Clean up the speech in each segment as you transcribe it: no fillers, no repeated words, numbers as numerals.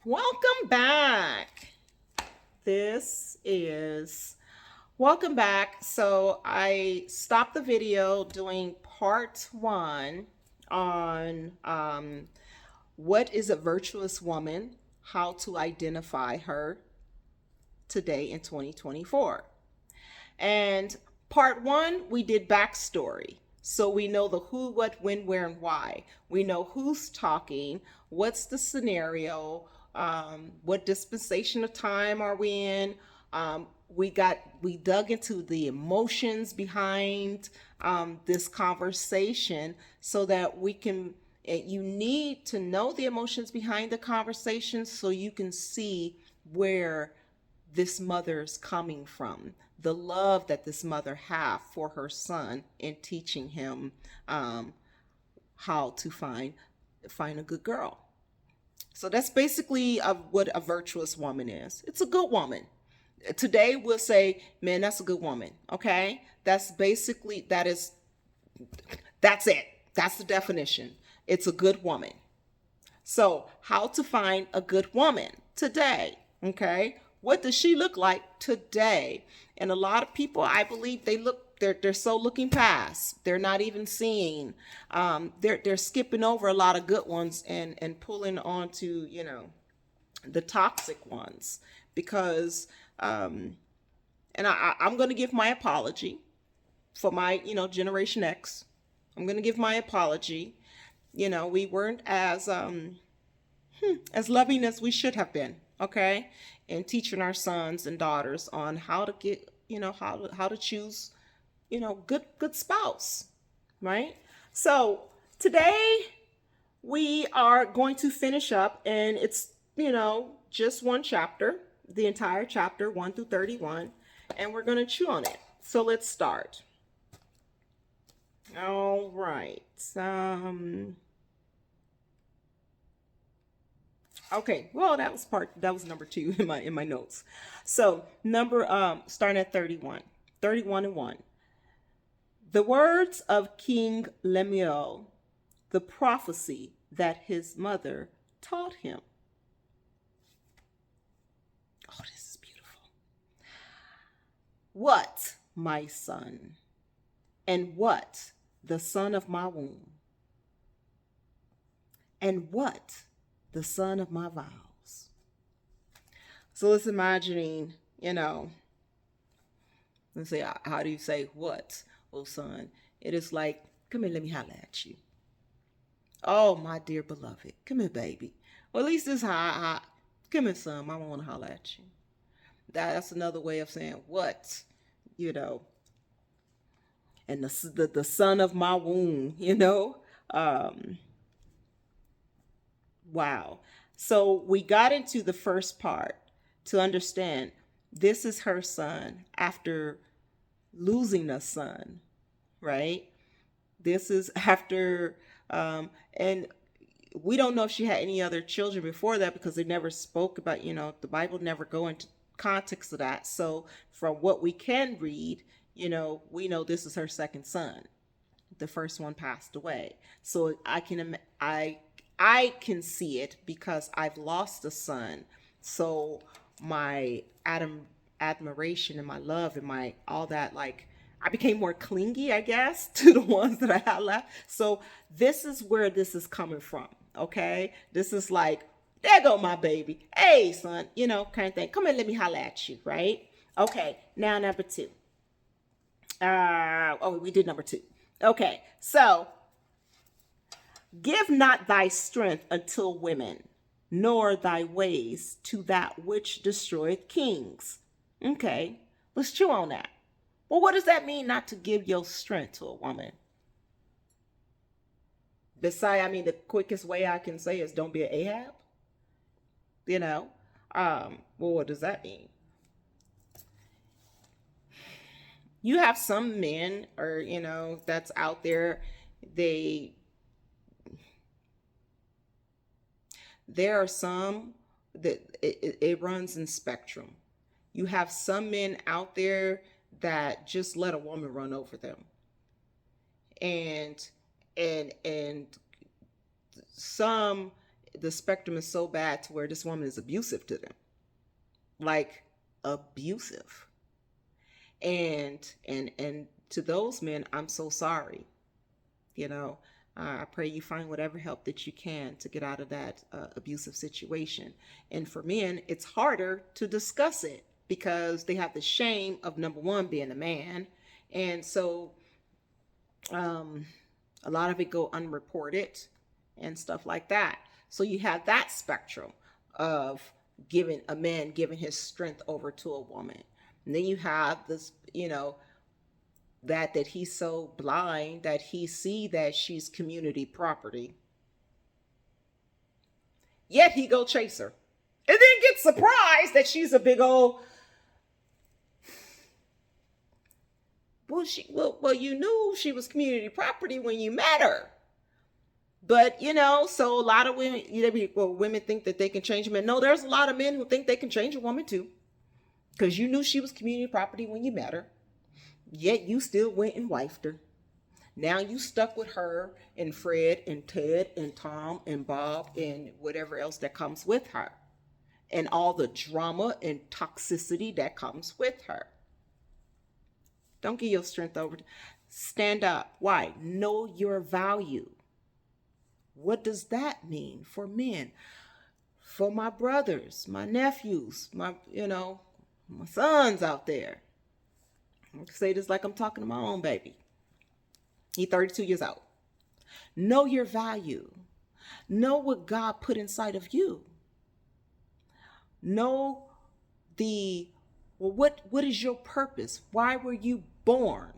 Welcome back. This is welcome back. So I stopped the video doing part one on what is a virtuous woman, how to identify her today in 2024. And part one, we did backstory. So we know the who, what, when, where, and why. We know who's talking, what's the scenario, what dispensation of time are we in. We dug into the emotions behind this conversation so that we can. You need to know the emotions behind the conversation so you can see where this mother's coming from, the love that this mother have for her son in teaching him how to find a good girl. So that's basically what a virtuous woman is. It's a good woman. Today we'll say, man, that's a good woman. Okay, that's it. That's the definition. It's a good woman. So, how to find a good woman today? Okay, what does she look like today? And a lot of people, I believe, they're so looking past. They're not even seeing. They're skipping over a lot of good ones and pulling on to the toxic ones because and I'm going to give my apology for my Generation X. I'm going to give my apology. We weren't as loving as we should have been, okay, and teaching our sons and daughters on how to get, how to choose, good spouse, right? So today we are going to finish up, and it's just one chapter, the entire chapter 1 through 31, and we're going to chew on it. So let's start. All right. Okay, well that was number 2 in my notes. So starting at 31. 31 and 1. The words of King Lemuel, the prophecy that his mother taught him. Oh, this is beautiful. What, my son, and what, the son of my womb, and what, the son of my vows. So let's imagining, let's say, how do you say what, oh son? It is like, come here, let me holler at you. Oh, my dear beloved, come here, baby. Well, at least this how come here, son, I want to holler at you. That's another way of saying what, and the son of my womb, Wow. So we got into the first part to understand this is her son after losing a son, right? This is after, and we don't know if she had any other children before that because they never spoke about, the Bible never go into context of that. So from what we can read, we know this is her second son. The first one passed away. So I can see it because I've lost a son. So my admiration and my love and my all that, like, I became more clingy, I guess, to the ones that I had left. So this is where this is coming from. Okay, this is like, there go my baby. Hey, son, kind of thing. Come here, let me holler at you, right? Okay, now number 2. We did number 2. Okay, so give not thy strength unto women, nor thy ways to that which destroyeth kings. Okay, let's chew on that. Well, what does that mean, not to give your strength to a woman? The quickest way I can say is don't be an Ahab. Well, what does that mean? You have some men, or that's out there. There are some that it runs in spectrum. You have some men out there that just let a woman run over them, and some the spectrum is so bad to where this woman is abusive to them, like abusive. And to those men, I'm so sorry. You know, I pray you find whatever help that you can to get out of that abusive situation. And for men, it's harder to discuss it because they have the shame of, number one, being a man. And so a lot of it go unreported and stuff like that. So you have that spectrum of giving a man giving his strength over to a woman. And then you have this, that he's so blind that he see that she's community property. Yet he go chase her. And then get surprised that she's a big old, well, you knew she was community property when you met her. But, so a lot of women, women think that they can change men. No, there's a lot of men who think they can change a woman too. Because you knew she was community property when you met her. Yet you still went and wifed her. Now you stuck with her and Fred and Ted and Tom and Bob and whatever else that comes with her. And all the drama and toxicity that comes with her. Don't give your strength over. Stand up. Why? Know your value. What does that mean for men? For my brothers, my nephews, my sons out there. I can say this like I'm talking to my own baby. He's 32 years old. Know your value. Know what God put inside of you. Know what is your purpose? Why were you born?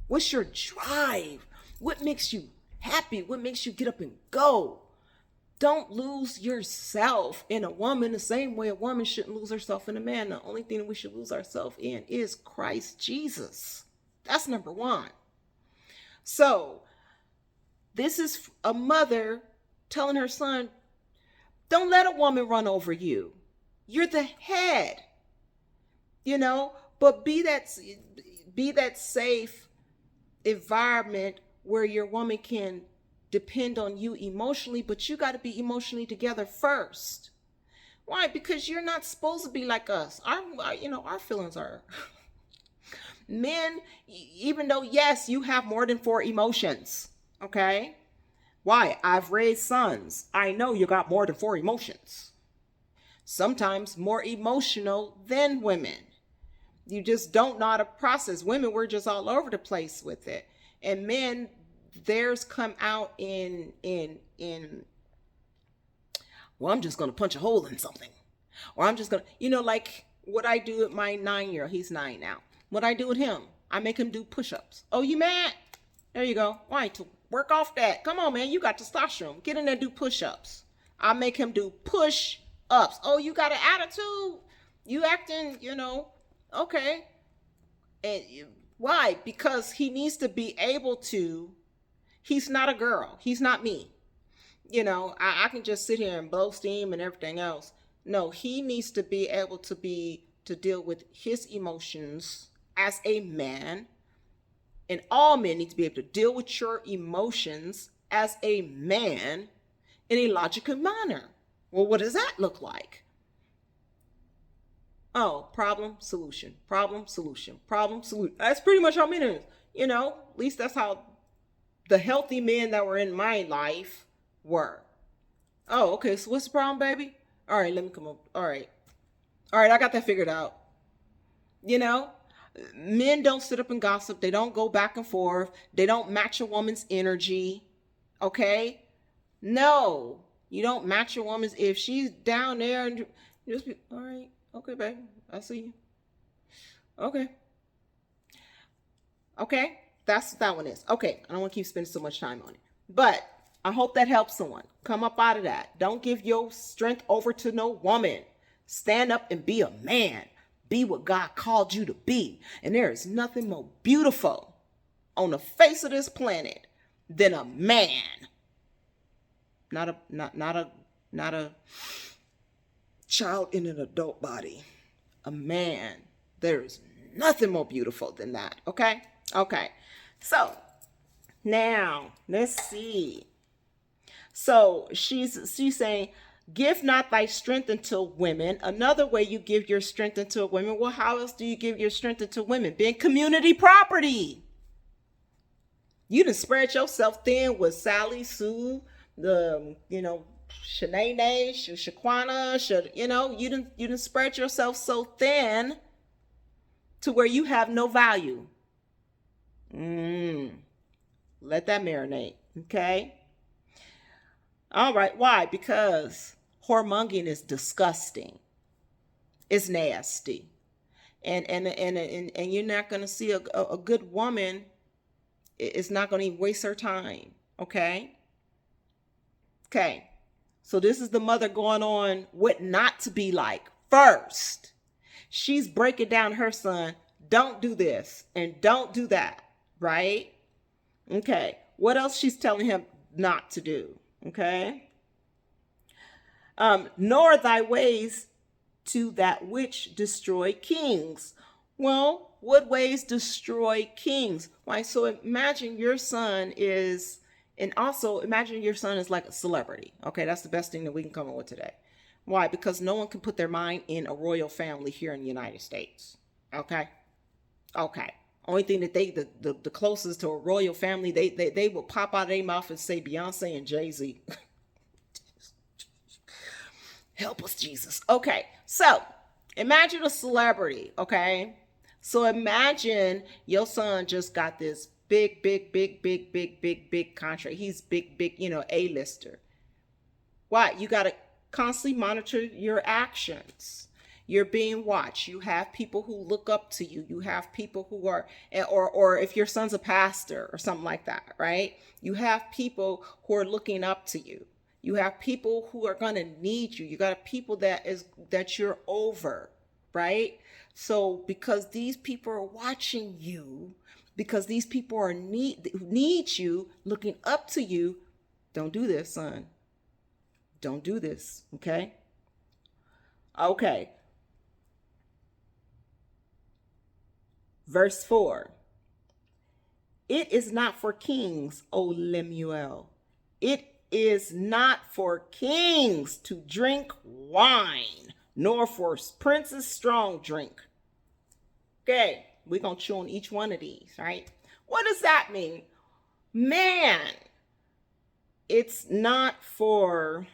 What's your drive? What makes you happy? What makes you get up and go? Don't lose yourself in a woman the same way a woman shouldn't lose herself in a man. The only thing that we should lose ourselves in is Christ Jesus. That's number one. So this is a mother telling her son, don't let a woman run over you. You're the head, but be that safe environment where your woman can depend on you emotionally, but you got to be emotionally together first. Why? Because you're not supposed to be like us. Our feelings are men, even though, yes, you have more than 4 emotions. Okay. Why? I've raised sons. I know you got more than 4 emotions. Sometimes more emotional than women. You just don't know how to process. Women, we're just all over the place with it. And men, theirs come out in well, I'm just going to punch a hole in something. Or I'm just going to, like what I do with my 9-year-old. He's 9 now. What I do with him, I make him do push-ups. Oh, you mad? There you go. Why? To work off that. Come on, man. You got testosterone. Get in there and do push-ups. I make him do push-ups. Oh, you got an attitude? You acting, okay. And why? Because he needs to be able to. He's not a girl. He's not me. I can just sit here and blow steam and everything else. No, he needs to be able to deal with his emotions as a man. And all men need to be able to deal with your emotions as a man in a logical manner. Well, what does that look like? Oh, problem, solution, problem, solution, problem, solution. That's pretty much how men is. At least that's how the healthy men that were in my life were. Oh, okay. So what's the problem, baby? All right, let me come up. All right, I got that figured out. Men don't sit up and gossip. They don't go back and forth. They don't match a woman's energy. Okay? No, you don't match a woman's. If she's down there and you just be, all right, okay, baby, I see you. Okay. That's what that one is. Okay, I don't want to keep spending so much time on it. But I hope that helps someone. Come up out of that. Don't give your strength over to no woman. Stand up and be a man. Be what God called you to be. And there is nothing more beautiful on the face of this planet than a man. Not a child in an adult body. A man. There is nothing more beautiful than that. Okay? Okay. So, now, let's see. So she's saying, give not thy strength unto women. Another way you give your strength unto women. Well, how else do you give your strength unto women? Being community property. You done spread yourself thin with Sally, Sue, the Shanae, Shaquana, you done spread yourself so thin to where you have no value. Let that marinate. Okay. All right. Why? Because whoremongering is disgusting. It's nasty. And you're not gonna see a good woman. It's not gonna even waste her time. Okay. Okay. So this is the mother going on what not to be like. First, she's breaking down her son. Don't do this and don't do that. Right? Okay. What else she's telling him not to do? Okay. Nor thy ways to that which destroy kings. Well, what ways destroy kings? Why? So imagine your son is, and also imagine your son is like a celebrity. Okay, that's the best thing that we can come up with today. Why? Because no one can put their mind in a royal family here in the United States. Okay. Okay. Only thing that the closest to a royal family, they will pop out of their mouth and say Beyonce and Jay-Z. Help us, Jesus. Okay, so imagine a celebrity, okay? So imagine your son just got this big contract. He's big, A-lister. Why? You got to constantly monitor your actions. You're being watched. You have people who look up to you. You have people who are, or if your son's a pastor or something like that, right? You have people who are looking up to you. You have people who are going to need you. You got people that you're over, right? So because these people are watching you, because these people are need you, looking up to you, don't do this, son. Don't do this, okay? Okay. Verse 4. It is not for kings, O Lemuel. It is not for kings to drink wine, nor for princes strong drink. Okay, we're going to chew on each one of these, right? What does that mean? Man, it's not for...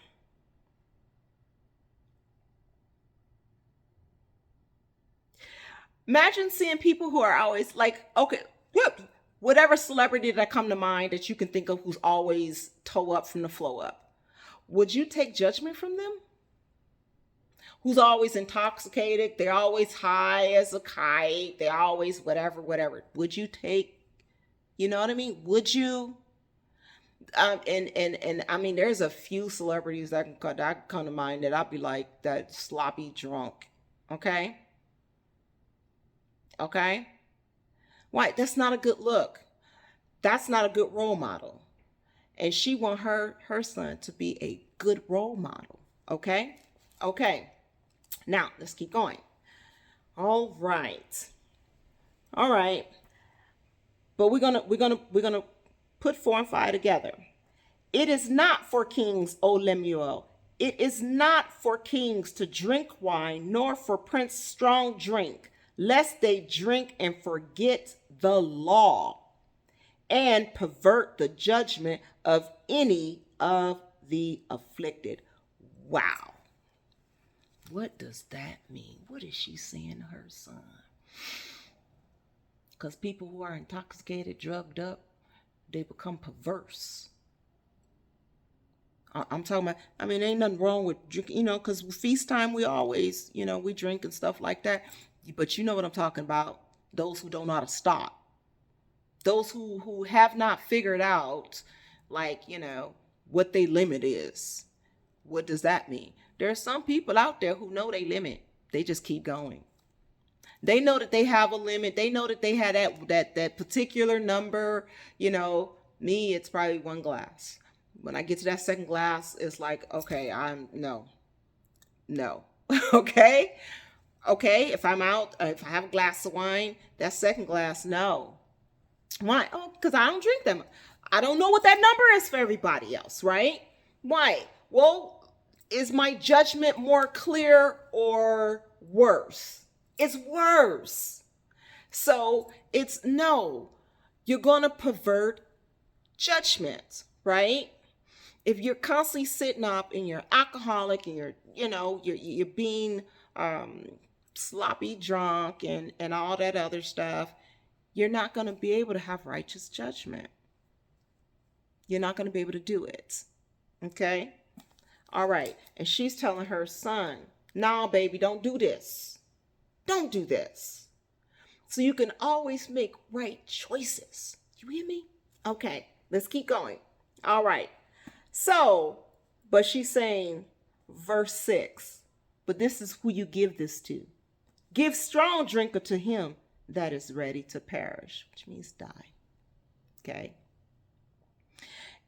Imagine seeing people who are always like, okay, whatever celebrity that come to mind that you can think of who's always toe up from the flow up. Would you take judgment from them? Who's always intoxicated? They're always high as a kite. They're always whatever. Would you take, you know what I mean? Would you? And I mean, there's a few celebrities that come to mind that I'll be like that sloppy drunk. Okay. Okay. Why? That's not a good look. That's not a good role model. And she want her son to be a good role model. Okay. Okay. Now let's keep going. All right. But we're gonna put 4 and 5 together. It is not for kings, O Lemuel. It is not for kings to drink wine, nor for prince strong drink, lest they drink and forget the law and pervert the judgment of any of the afflicted. Wow. What does that mean? What is she saying to her son? Because people who are intoxicated, drugged up, they become perverse. I'm talking about, I mean, ain't nothing wrong with drinking, because feast time, we always, we drink and stuff like that. But you know what I'm talking about. Those who don't know how to stop. Those who have not figured out, what their limit is. What does that mean? There are some people out there who know their limit. They just keep going. They know that they have a limit. They know that they had that particular number. Me, it's probably 1 glass. When I get to that second glass, it's like, okay, no. Okay. If I'm out, if I have a glass of wine, that second glass, no. Why? Oh, because I don't drink them. I don't know what that number is for everybody else, right? Why? Well, is my judgment more clear or worse? It's worse. So it's no, you're going to pervert judgment, right? If you're constantly sitting up and you're alcoholic and you're being um, sloppy drunk and all that other stuff, you're not going to be able to have righteous judgment. You're not going to be able to do it. Okay? All right. And she's telling her son, "No, baby, don't do this. Don't do this." So you can always make right choices. You hear me? Okay, let's keep going. All right. So, but she's saying, verse 6, "But this is who you give this to. Give strong drink to him that is ready to perish," which means die. Okay.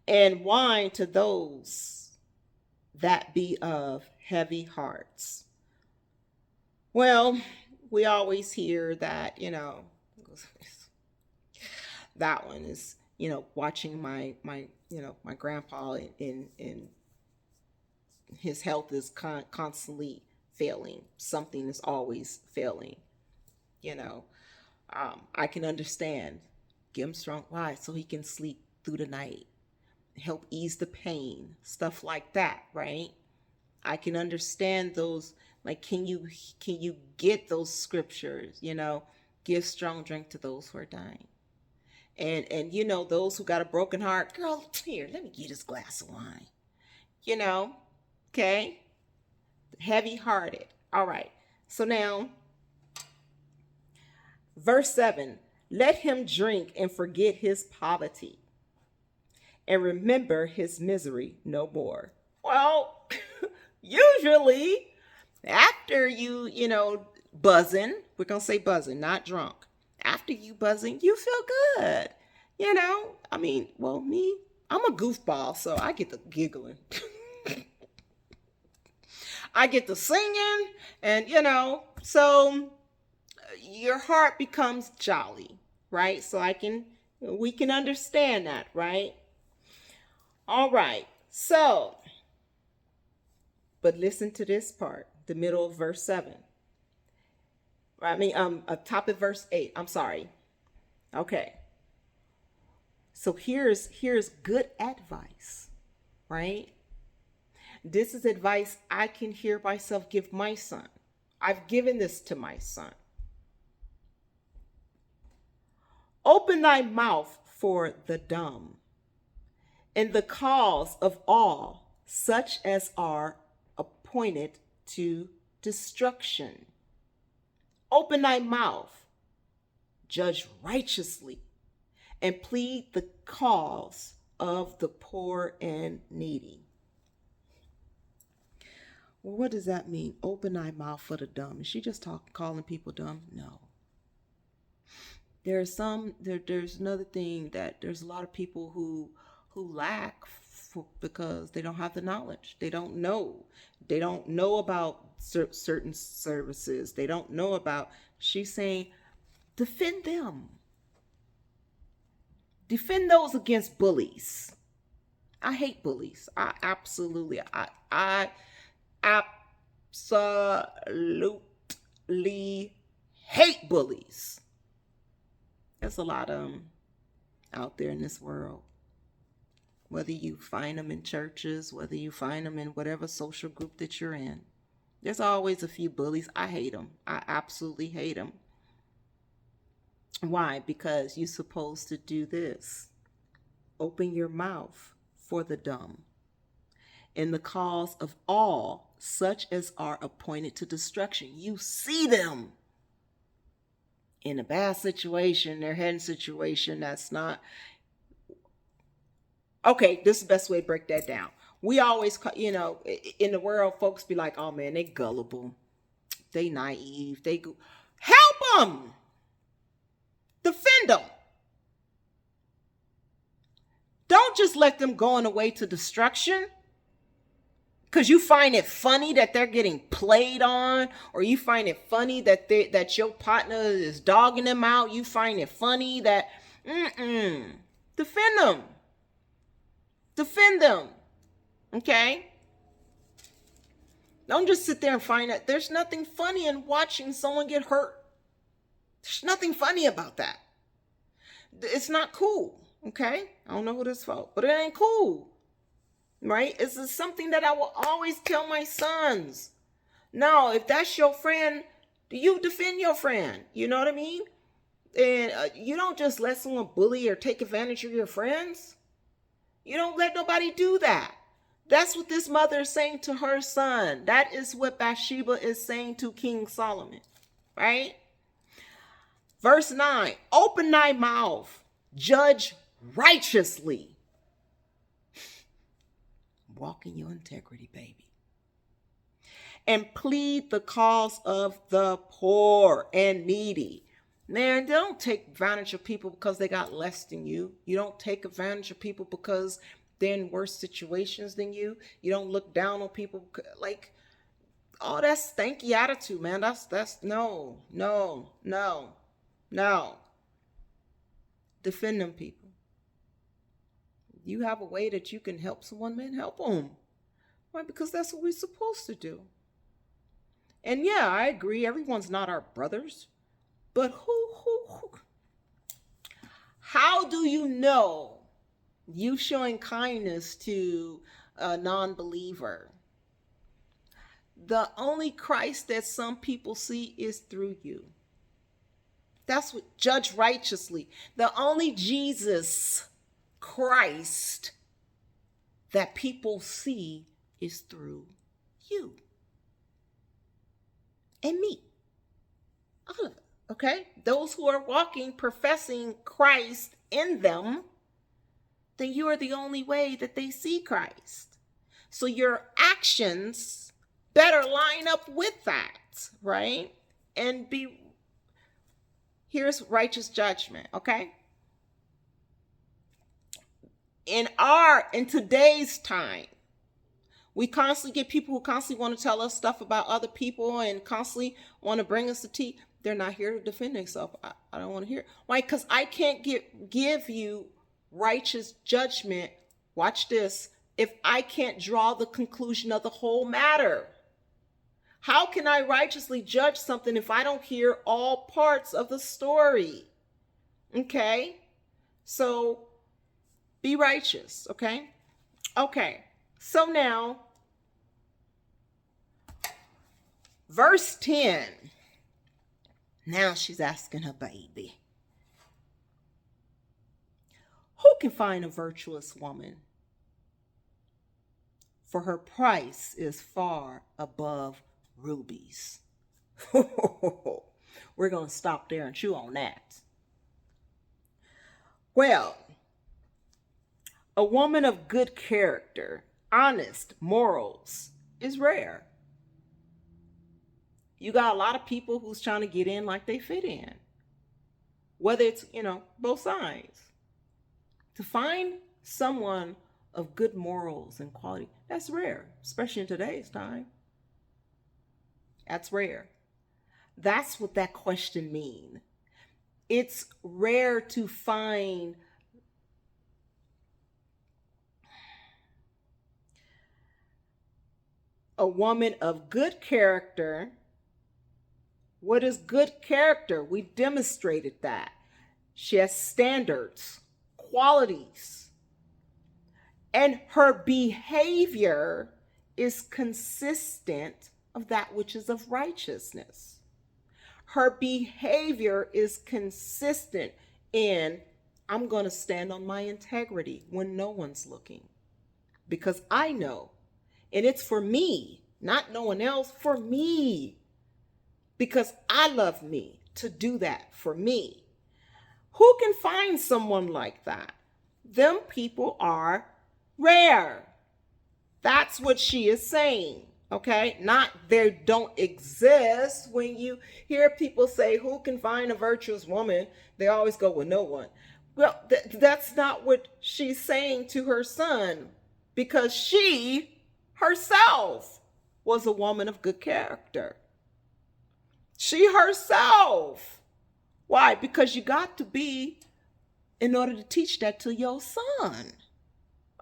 "And wine to those that be of heavy hearts." Well, we always hear that, that one is, watching my grandpa in his health is constantly failing. Something is always failing. You know, I can understand. Give him strong. Why? So he can sleep through the night, help ease the pain, stuff like that, right? I can understand those. Like, can you get those scriptures? Give strong drink to those who are dying, and those who got a broken heart. Girl, here, let me get this glass of wine. Okay, heavy hearted. All right. So now, verse 7: "Let him drink and forget his poverty, and remember his misery no more." Well, usually after buzzing, we're going to say buzzing, not drunk. After you buzzing, you feel good. I mean, well, me, I'm a goofball, so I get the giggling. I get the singing, and, so your heart becomes jolly, right? So we can understand that, right? All right. So, but listen to this part, the middle of verse 7. Top of verse 8. I'm sorry. Okay. So here's good advice, right? This is advice I can hear myself give my son. I've given this to my son. "Open thy mouth for the dumb, and the cause of all such as are appointed to destruction. Open thy mouth, judge righteously, and plead the cause of the poor and needy." Well, what does that mean? Open thy mouth for the dumb. Is she just calling people dumb? No. There's another thing, that there's a lot of people who lack because they don't have the knowledge. They don't know. They don't know about certain services. They don't know about. She's saying, defend them. Defend those against bullies. I hate bullies. I absolutely hate bullies. There's a lot of them out there in this world. Whether you find them in churches, whether you find them in whatever social group that you're in, there's always a few bullies. I hate them. I absolutely hate them. Why? Because you're supposed to do this. Open your mouth for the dumb, in the cause of all such as are appointed to destruction. You see them in a bad situation, their head situation that's not. Okay, this is the best way to break that down. We always, in the world, folks be like, "Oh man, they gullible, they naive, they go." Help them, defend them. Don't just let them go on the way to destruction because you find it funny that they're getting played on, or you find it funny that your partner is dogging them out. You find it funny that defend them. Defend them. Okay? Don't just sit there and find that. There's nothing funny in watching someone get hurt. There's nothing funny about that. It's not cool. Okay? I don't know who this for, but it ain't cool. Right? It's something that I will always tell my sons. No, if that's your friend, you defend your friend. You know what I mean? And you don't just let someone bully or take advantage of your friends. You don't let nobody do that. That's what this mother is saying to her son. That is what Bathsheba is saying to King Solomon, right? Verse 9, open thy mouth, judge righteously. Walk in your integrity, baby. And plead the cause of the poor and needy. Man, don't take advantage of people because they got less than you. You don't take advantage of people because they're in worse situations than you. You don't look down on people like, oh, that's stanky attitude, man. That's no. Defend them people. You have a way that you can help someone, man, help them. Why? Because that's what we're supposed to do. And yeah, I agree. Everyone's not our brothers. But who? How do you know you showing kindness to a non-believer? The only Christ that some people see is through you. That's what, judge righteously. The only Jesus Christ that people see is through you and me. All of it. Okay? Those who are walking, professing Christ in them, then you are the only way that they see Christ. So your actions better line up with that, right? And here's righteous judgment, okay? In today's time, we constantly get people who constantly want to tell us stuff about other people and constantly want to bring us to tea. They're not here to defend themselves. I don't want to hear it. Why? Because I can't give you righteous judgment. Watch this. If I can't draw the conclusion of the whole matter. How can I righteously judge something if I don't hear all parts of the story? Okay? So be righteous, okay? Okay. So now, verse 10. Now she's asking her baby, who can find a virtuous woman? For her price is far above rubies. We're going to stop there and chew on that. Well, a woman of good character, honest morals, is rare. You got a lot of people who's trying to get in like they fit in. Whether it's, both sides. To find someone of good morals and quality, that's rare, especially in today's time. That's rare. That's what that question means. It's rare to find a woman of good character. What is good character? We demonstrated that. She has standards, qualities, and her behavior is consistent of that which is of righteousness. Her behavior is consistent in, I'm going to stand on my integrity when no one's looking. Because I know, and it's for me, not no one else, for me. Because I love me to do that for me. Who can find someone like that? Them people are rare. That's what she is saying. Okay? Not they don't exist. When you hear people say, who can find a virtuous woman? They always go, well, no one. Well, that's not what she's saying to her son. Because she herself was a woman of good character. She herself. Why? Because you got to be in order to teach that to your son.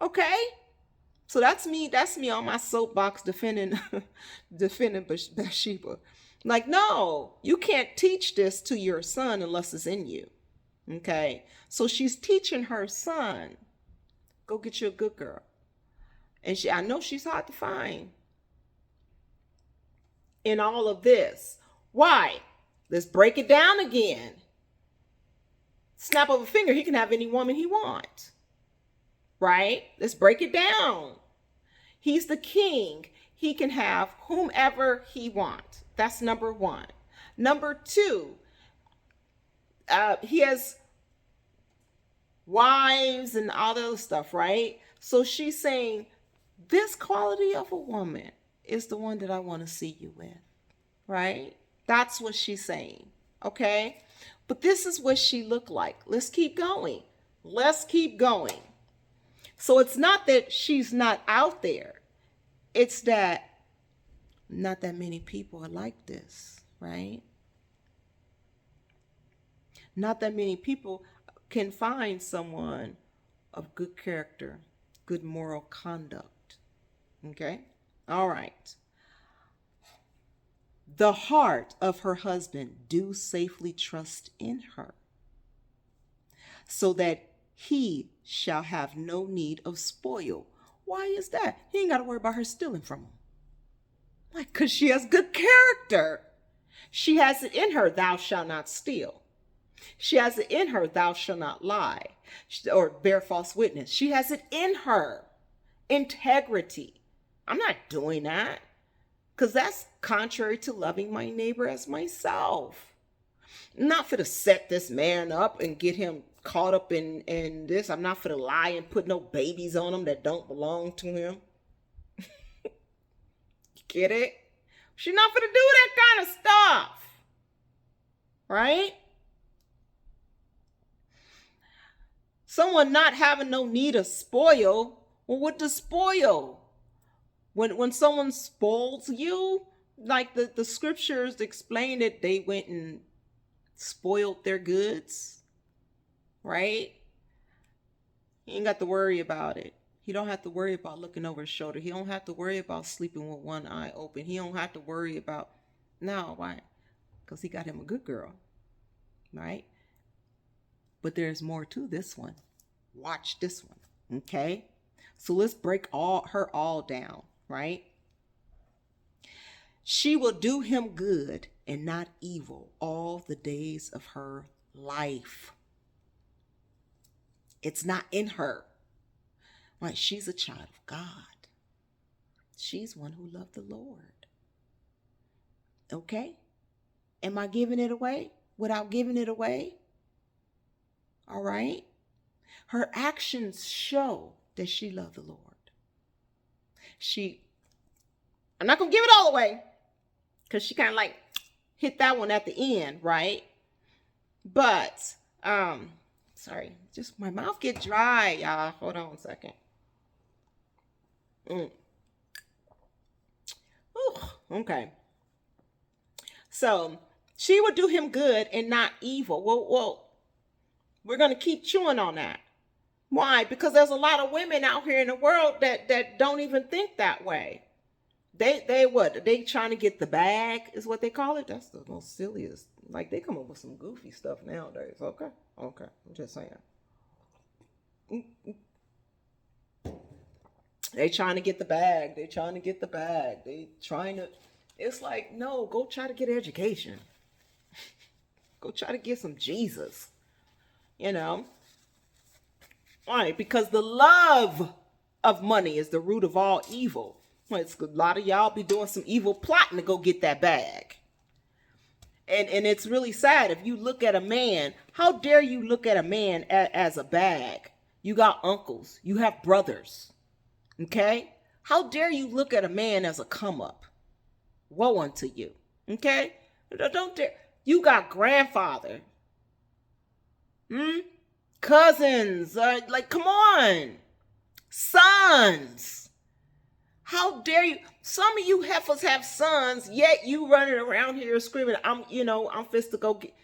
Okay? So that's me. That's me on my soapbox defending, defending Bathsheba. Like, no, you can't teach this to your son unless it's in you. Okay. So she's teaching her son, go get you a good girl. And I know she's hard to find in all of this. Why? Let's break it down again. Snap of a finger, he can have any woman he wants. Right? Let's break it down. He's the king. He can have whomever he wants. That's number one. Number two, he has wives and all the other stuff, right? So she's saying, this quality of a woman is the one that I want to see you with, right? That's what she's saying, okay? But this is what she looked like. Let's keep going. Let's keep going. So it's not that she's not out there. It's that not that many people are like this, right? Not that many people can find someone of good character, good moral conduct. Okay? All right. The heart of her husband do safely trust in her, so that he shall have no need of spoil. Why is that? He ain't got to worry about her stealing from him. Like, because she has good character. She has it in her, thou shalt not steal. She has it in her, thou shalt not lie or bear false witness. She has it in her. Integrity. I'm not doing that because that's contrary to loving my neighbor as myself. I'm not for to set this man up and get him caught up in this. I'm not for to lie and put no babies on him that don't belong to him. Get it? She's not for to do that kind of stuff. Right? Someone not having no need of spoil. Well, what does spoil? When someone spoils you, like the scriptures explain that they went and spoiled their goods, right? He ain't got to worry about it. He don't have to worry about looking over his shoulder. He don't have to worry about sleeping with one eye open. He don't have to worry about, no, why? Because he got him a good girl, right? But there's more to this one. Watch this one, okay? So let's break her all down, right? She will do him good and not evil all the days of her life. It's not in her. Right? She's a child of God. She's one who loved the Lord. Okay? Am I giving it away without giving it away? All right? Her actions show that she loved the Lord. I'm not going to give it all away because she kind of like hit that one at the end, right? But, sorry, just my mouth get dry, y'all. Hold on a second. Ooh, okay. So she would do him good and not evil. Well, we're going to keep chewing on that. Why? Because there's a lot of women out here in the world that don't even think that way. They what? They trying to get the bag is what they call it. That's the most silliest. Like they come up with some goofy stuff nowadays. Okay. I'm just saying. They trying to get the bag. They trying to get the bag. They trying to. It's like, no, go try to get education. Go try to get some Jesus. You know. Why? Because the love of money is the root of all evil. Well, it's a lot of y'all be doing some evil plotting to go get that bag. And it's really sad if you look at a man. How dare you look at a man as a bag? You got uncles. You have brothers. Okay? How dare you look at a man as a come up? Woe unto you. Okay? Don't dare. You got grandfather. Cousins. Like, come on. Sons. How dare you? Some of you heifers have sons, yet you running around here screaming, I'm fist to go get.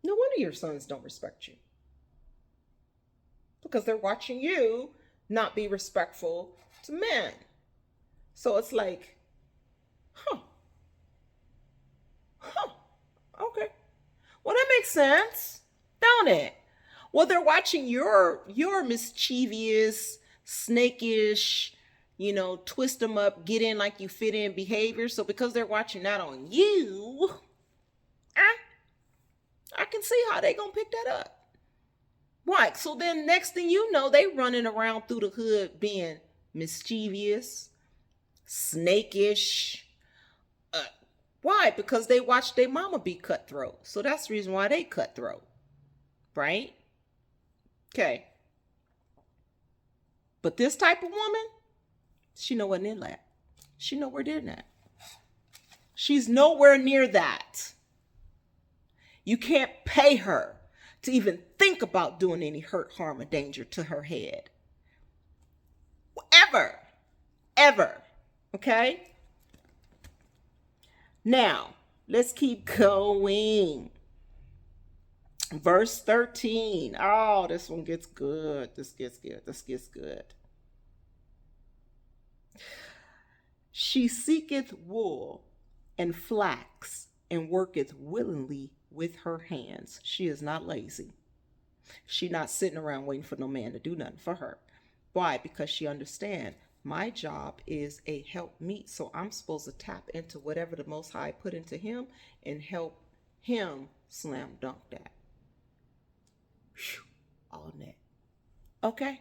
No wonder your sons don't respect you. because they're watching you not be respectful to men. So it's like, huh, huh, okay. Well, that makes sense, don't it? Well, they're watching your mischievous, snakish, twist them up, get in like you fit in behavior. So because they're watching that on you, I can see how they gonna pick that up. Right. So then next thing you know, they running around through the hood being mischievous, snakish. Uh, why? Because they watched their mama be cutthroat. So that's the reason why they cutthroat. Right? Okay. But this type of woman, she nowhere near that. She nowhere near that. She's nowhere near that. You can't pay her to even think about doing any hurt, harm, or danger to her head. Ever. Ever. Okay? Now, let's keep going. Verse 13. Oh, this one gets good. This gets good. This gets good. She seeketh wool and flax and worketh willingly with her hands. She is not lazy. She not sitting around waiting for no man to do nothing for her. Why? Because she understands my job is a help meet. So I'm supposed to tap into whatever the Most High put into him and help him slam dunk that. Whew, all net. Okay.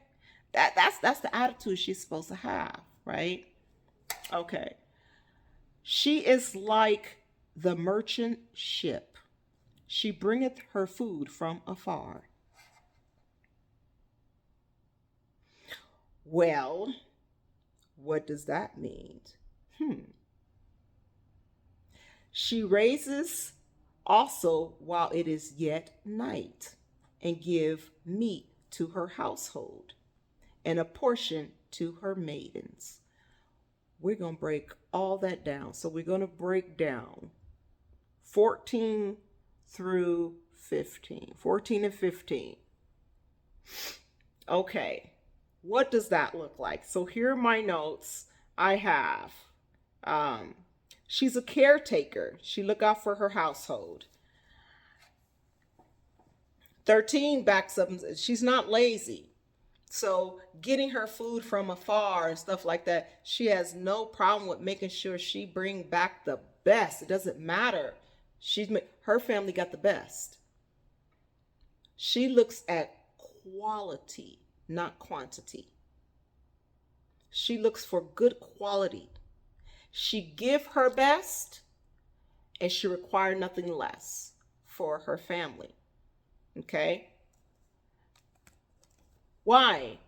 That's the attitude she's supposed to have, right? Okay. She is like the merchant ship. She bringeth her food from afar. Well, what does that mean? She raises also while it is yet night, and give meat to her household, and a portion to her maidens. We're going to break all that down. So we're going to break down 14 through 15. 14 and 15. Okay. What does that look like? So here are my notes. I have, she's a caretaker. She look out for her household. 13 backs up and says she's not lazy. So getting her food from afar and stuff like that, she has no problem with making sure she bring back the best. It doesn't matter. Her family got the best. She looks at quality, not quantity. She looks for good quality. She give her best, and she require nothing less for her family. Okay? Why?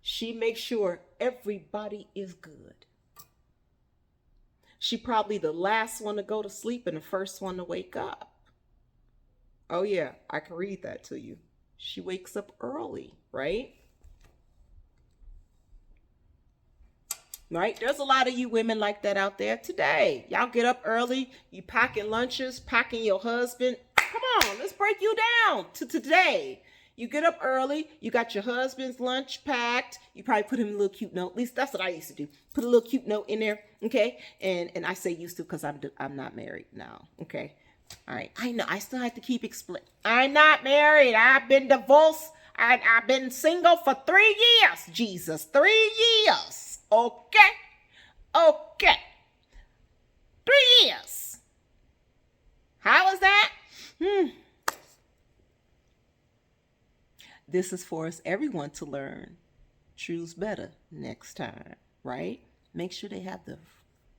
She makes sure everybody is good. She probably the last one to go to sleep and the first one to wake up. Oh yeah, I can read that to you. She wakes up early, right? Right? There's a lot of you women like that out there today. Y'all get up early, you packing lunches, packing your husband. Come on, let's break you down to today. You get up early, you got your husband's lunch packed, you probably put him a little cute note. At least that's what I used to do. Put a little cute note in there, okay? And I say used to because I'm not married now, okay? All right, I know, I still have to keep explaining. I'm not married, I've been divorced, I've been single for 3 years, Jesus, 3 years, okay? 3 years. How is that? This is for us, everyone, to learn. Choose better next time, right? Make sure they have the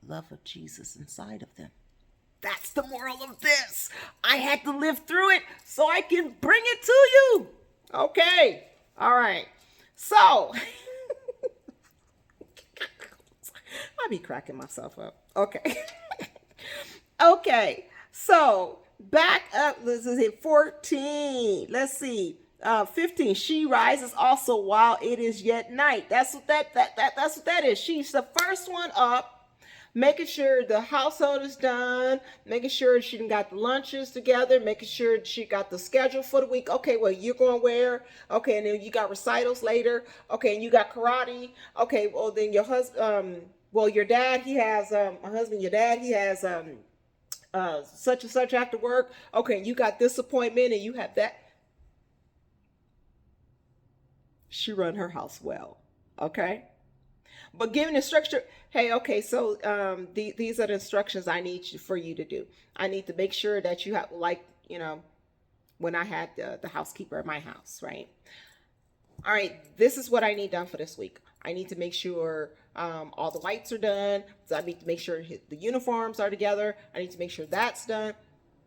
love of Jesus inside of them. That's the moral of this. I had to live through it so I can bring it to you. Okay. All right. So, I'll be cracking myself up. Okay. Okay. So, back up. This is it. 14. Let's see. 15. She rises also while it is yet night. That's what that is. She's the first one up. Making sure the household is done, making sure she done got the lunches together, making sure she got the schedule for the week. Okay, well, you're going where? Okay, and then you got recitals later. Okay, and you got karate. Okay, well, then your husband, well, your dad, he has, my husband, your dad, he has, such and such after work. Okay, and you got this appointment and you have that. She run her house well. Okay. But giving the structure, hey, okay, so these are the instructions I need for you to do. I need to make sure that you have, like, when I had the housekeeper at my house, right? All right, this is what I need done for this week. I need to make sure all the lights are done. So I need to make sure the uniforms are together. I need to make sure that's done.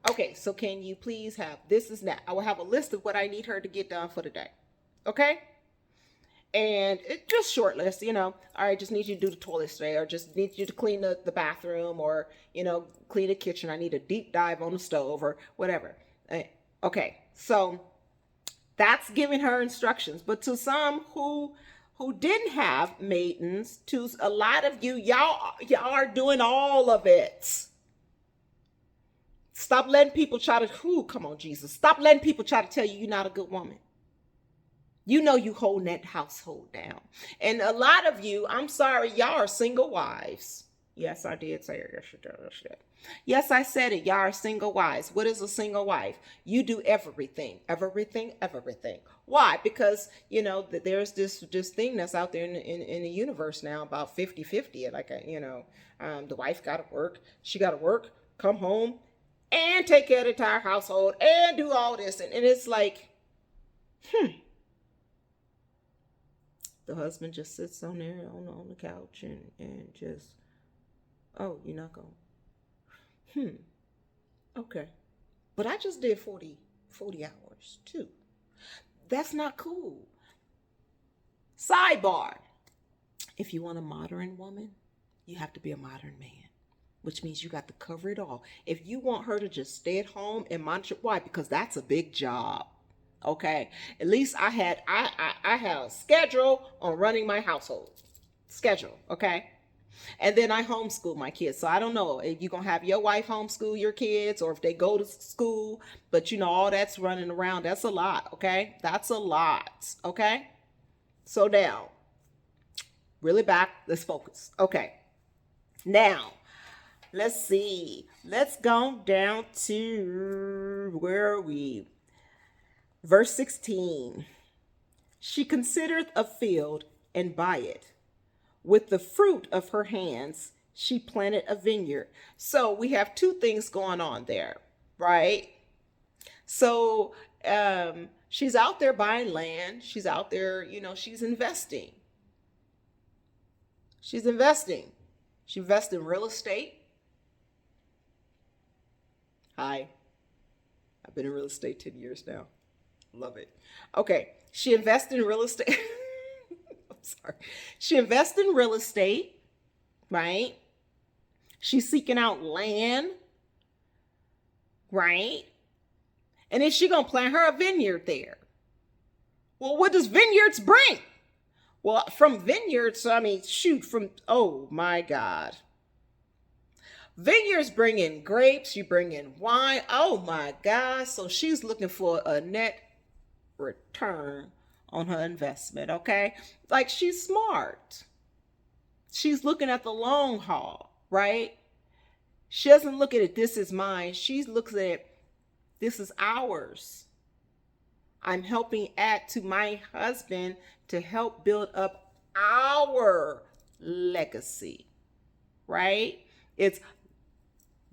Okay, so can you please have this is that? I will have a list of what I need her to get done for the day. Okay? And it just short list, all right, just need you to do the toilet today, or just need you to clean the bathroom, or, clean the kitchen. I need a deep dive on the stove or whatever. Okay, so that's giving her instructions. But to some who didn't have maidens, to a lot of you, y'all are doing all of it. Stop letting people try to, come on, Jesus. Stop letting people try to tell you you're not a good woman. You know you holding that household down. And a lot of you, I'm sorry, y'all are single wives. Yes, I did say it. Yes, you did. Yes, I said it. Y'all are single wives. What is a single wife? You do everything. Everything. Why? Because, there's this thing that's out there in the universe now about 50-50. Like, the wife got to work. She got to work, come home, and take care of the entire household, and do all this. And it's like, the husband just sits on there on the couch and just, oh, you're not going, okay. But I just did 40 hours too. That's not cool. Sidebar. If you want a modern woman, you have to be a modern man, which means you got to cover it all. If you want her to just stay at home and monitor, why? Because that's a big job. Okay, at least I had a schedule on running my household. Schedule, okay? And then I homeschool my kids. So I don't know if you're going to have your wife homeschool your kids or if they go to school, but all that's running around. That's a lot, okay? That's a lot, okay? So now, really back, let's focus. Okay, now, let's see. Let's go down to, where are we? Verse 16, she considereth a field and buy it. With the fruit of her hands, she planted a vineyard. So we have two things going on there, right? So she's out there buying land. She's out there, she's investing. She invests in real estate. Hi, I've been in real estate 10 years now. Love it. Okay. She invests in real estate. I'm sorry. She invests in real estate, right? She's seeking out land, right? And then she's going to plant her a vineyard there. Well, what does vineyards bring? Well, from vineyards, oh my God. Vineyards bring in grapes, you bring in wine. Oh my God. So she's looking for a net return on her investment, okay? Like, she's smart. She's looking at the long haul, right? She doesn't look at it, this is mine. She looks at it, this is ours. I'm helping add to my husband to help build up our legacy, right? It's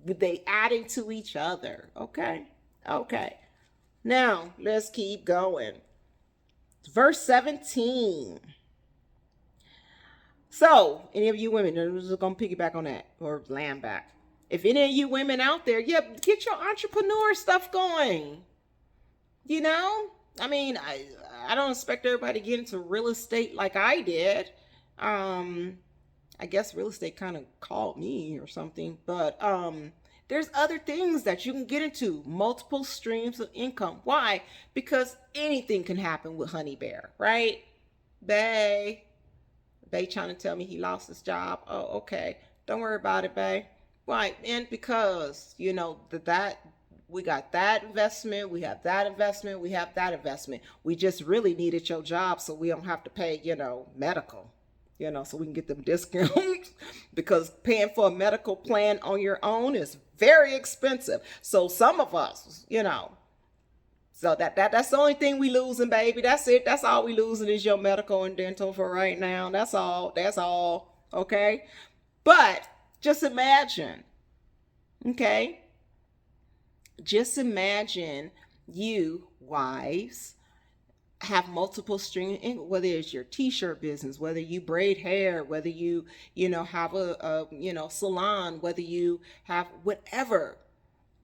they adding to each other, okay? Okay. Now, let's keep going. Verse 17. So, any of you women, I'm just going to piggyback on that, or land back. If any of you women out there, get your entrepreneur stuff going. I don't expect everybody to get into real estate like I did. I guess real estate kind of called me or something, but there's other things that you can get into, multiple streams of income. Why? Because anything can happen with Honey Bear, right? They trying to tell me he lost his job. Oh, okay. Don't worry about it, babe. Right. And because, that we got that investment, we have that investment, we have that investment. We just really needed your job so we don't have to pay, medical, so we can get them discounts because paying for a medical plan on your own is very expensive. So some of us, so that's the only thing we losing, baby. That's it. That's all we losing is your medical and dental for right now. That's all. That's all. Okay. But just imagine, okay? Just imagine you, wives, have multiple streams, whether it's your t-shirt business, whether you braid hair, whether have a salon, whether you have whatever,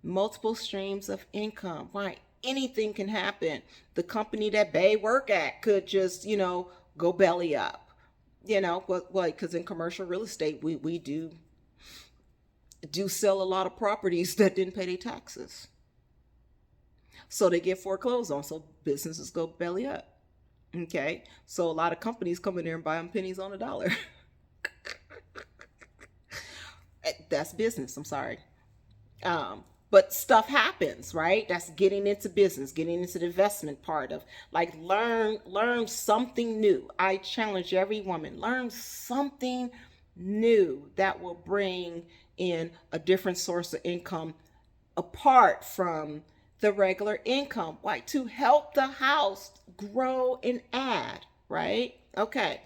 multiple streams of income. Why? Anything can happen. The company that they work at could just, go belly up. Because in commercial real estate, we do sell a lot of properties that didn't pay their taxes. So they get foreclosed on. So businesses go belly up. Okay. So a lot of companies come in there and buy them pennies on a dollar. That's business. I'm sorry. But stuff happens, right? That's getting into business, getting into the investment part of, like, learn something new. I challenge every woman, learn something new that will bring in a different source of income apart from the regular income, like to help the house grow and add, right? Okay.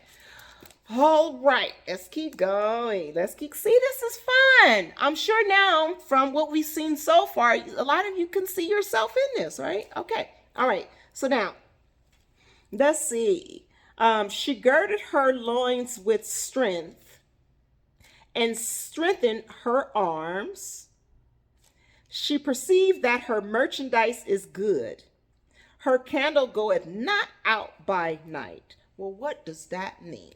All right, let's keep going. See, this is fun. I'm sure now, from what we've seen so far, a lot of you can see yourself in this, right? Okay. All right. So now, let's see. She girded her loins with strength and strengthened her arms. She perceived that her merchandise is good. Her candle goeth not out by night. Well, what does that mean?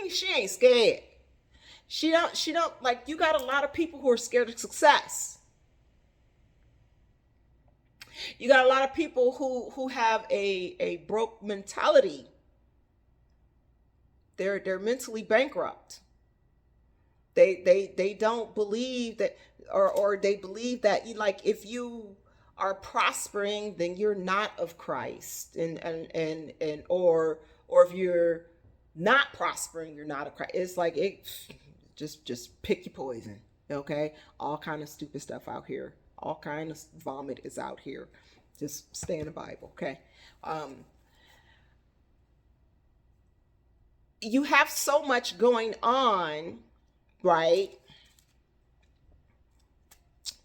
She ain't scared. She don't like, you got a lot of people who are scared of success. You got a lot of people who have a broke mentality. They're mentally bankrupt. They don't believe that, or they believe that if you are prospering, then you're not of Christ, and or if you're not prospering, you're not of Christ. It's like, it just pick your poison. Okay, all kind of stupid stuff out here. All kind of vomit is out here. Just stay in the Bible. Okay. You have so much going on, right?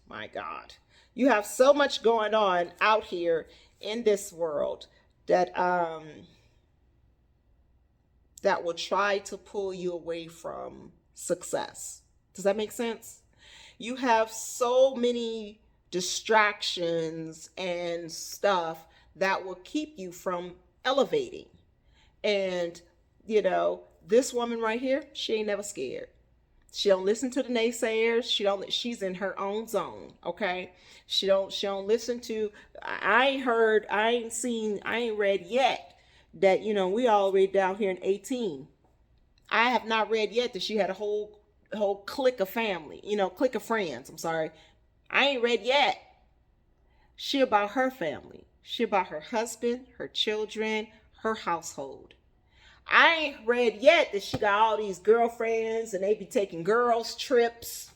My God, you have so much going on out here in this world that that will try to pull you away from success. Does that make sense? You have so many distractions and stuff that will keep you from elevating. And this woman right here, she ain't never scared. She don't listen to the naysayers. She's in her own zone. Okay. She don't listen to, I ain't read yet that, we all read down here in 18. I have not read yet that she had a whole clique of family, clique of friends. I'm sorry. I ain't read yet. She about her family. She about her husband, her children, her household. I ain't read yet that she got all these girlfriends and they be taking girls trips.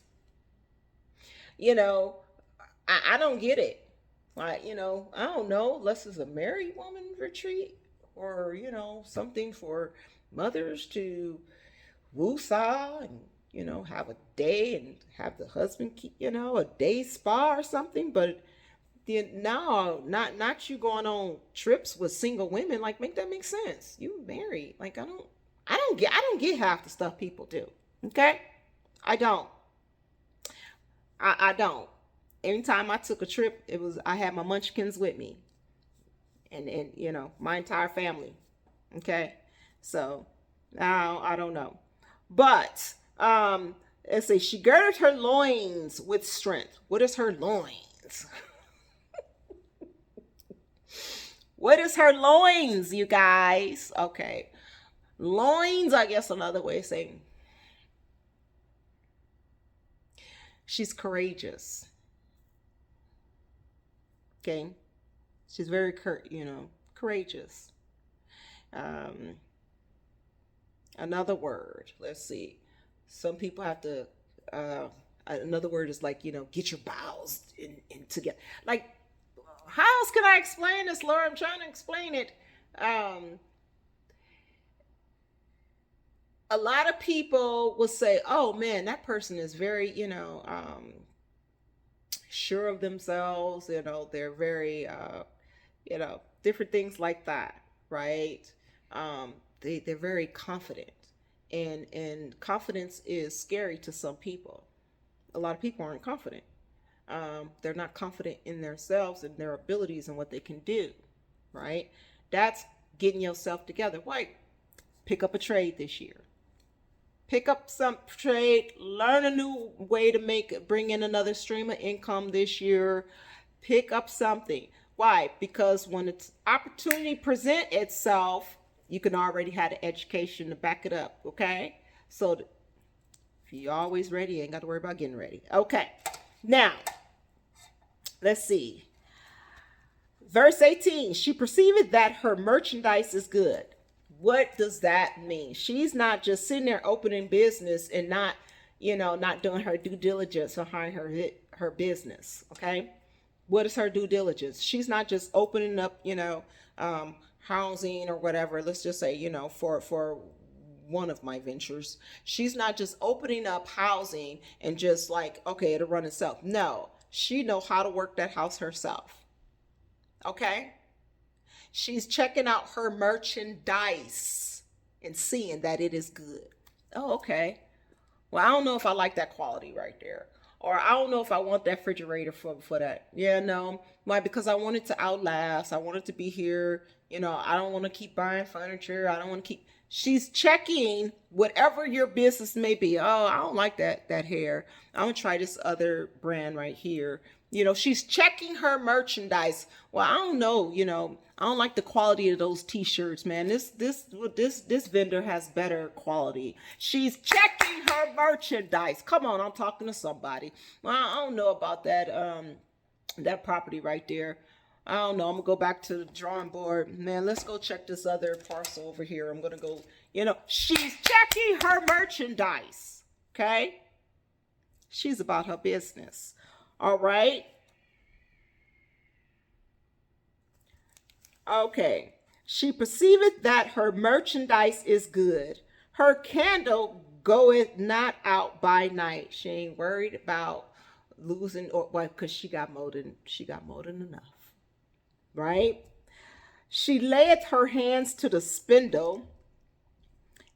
I don't get it. Like, I don't know, unless it's a married woman retreat or, something for mothers to woo-saw and, have a day and have the husband keep, a day spa or something. But no, not you going on trips with single women. Like, make that make sense. You married. Like, I don't get half the stuff people do. Okay? I don't. I don't. Anytime I took a trip, I had my munchkins with me. And my entire family. Okay? So, now I don't know. But let's see, she girded her loins with strength. What is her loins? What is her loins, you guys? Okay. Loins, I guess another way of saying She's courageous. Okay. She's very, courageous. Um, Another word. Let's see. Some people have to. Uh, Another word is like, get your bowels in together. Like, how else can I explain this, Laura? I'm trying to explain it. Um, a lot of people will say, "Oh man, that person is very, sure of themselves. They're very, different things like that, right? They're very confident, and confidence is scary to some people. A lot of people aren't confident. They're not confident in themselves and their abilities and what they can do, right? That's getting yourself together. Why? Pick up a trade this year. Pick up some trade, learn a new way to bring in another stream of income this year. Pick up something. Why? Because when it's opportunity present itself, you can already have the education to back it up. Okay, so if you're always ready, you ain't got to worry about getting ready. Okay, now let's see. Verse 18, she perceived that her merchandise is good. What does that mean? She's not just sitting there opening business and not doing her due diligence behind her business. Okay. What is her due diligence? She's not just opening up, housing or whatever. Let's just say, for one of my ventures, she's not just opening up housing and just like, okay, it'll run itself. No, she know how to work that house herself. Okay. She's checking out her merchandise and seeing that it is good. Oh, okay. Well, I don't know if I like that quality right there. Or I don't know if I want that refrigerator for that. Yeah, no. Why? Because I want it to outlast. I want it to be here. I don't want to keep buying furniture. I don't want to keep. She's checking whatever your business may be. Oh, I don't like that hair. I'm gonna try this other brand right here. She's checking her merchandise. Well, I don't know. I don't like the quality of those T-shirts, man. This vendor has better quality. She's checking her merchandise. Come on, I'm talking to somebody. Well, I don't know about that property right there. I don't know. I'm gonna go back to the drawing board. Man, let's go check this other parcel over here. I'm gonna go, she's checking her merchandise. Okay? She's about her business. All right. Okay. She perceiveth that her merchandise is good. Her candle goeth not out by night. She ain't worried about losing or what, because she got more than enough. Right? She layeth her hands to the spindle,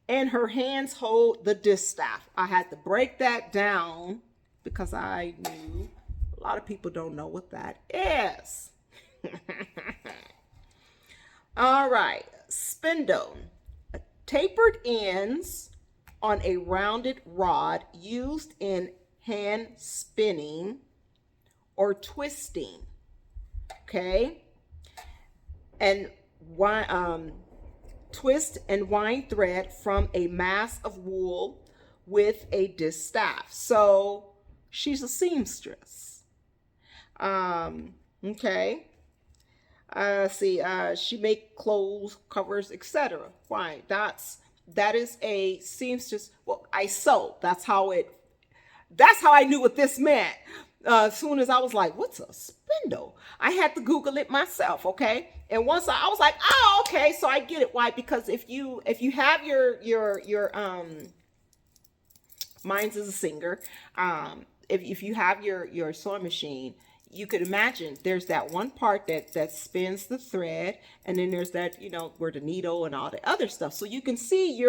and her hands hold the distaff. I had to break that down because I knew a lot of people don't know what that is. All right. Spindle. Tapered ends on a rounded rod used in hand spinning or twisting. Okay. And twist and wind thread from a mass of wool with a distaff. So she's a seamstress. Okay. She make clothes, covers, etc. Why? That is a seamstress. Well, I sew. That's how I knew what this meant. As soon as I was like, what's a spindle? I had to Google it myself, okay? And once I was like, oh, okay, so I get it. Why? Because if you have your mine's as a singer, if you have your sewing machine, you could imagine there's that one part that spins the thread, and then there's that, where the needle and all the other stuff. So you can see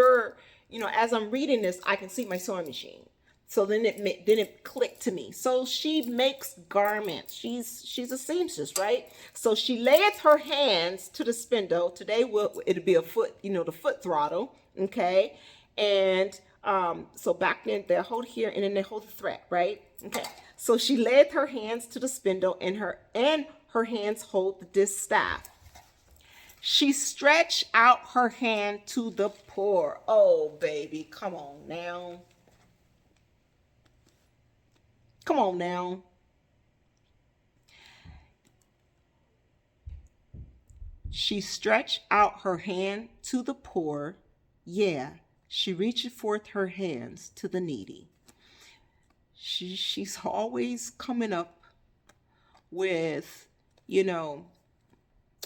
as I'm reading this, I can see my sewing machine. So then it clicked to me. So she makes garments. She's a seamstress, right? So she layeth her hands to the spindle. Today it'll be a foot, the foot throttle, okay? And so back then they hold here and then they hold the thread, right? Okay. So she laid her hands to the spindle, and her hands hold the distaff. She stretched out her hand to the poor. Oh, baby, come on now. Come on now. She stretched out her hand to the poor. Yeah, she reached forth her hands to the needy. She's always coming up with, you know,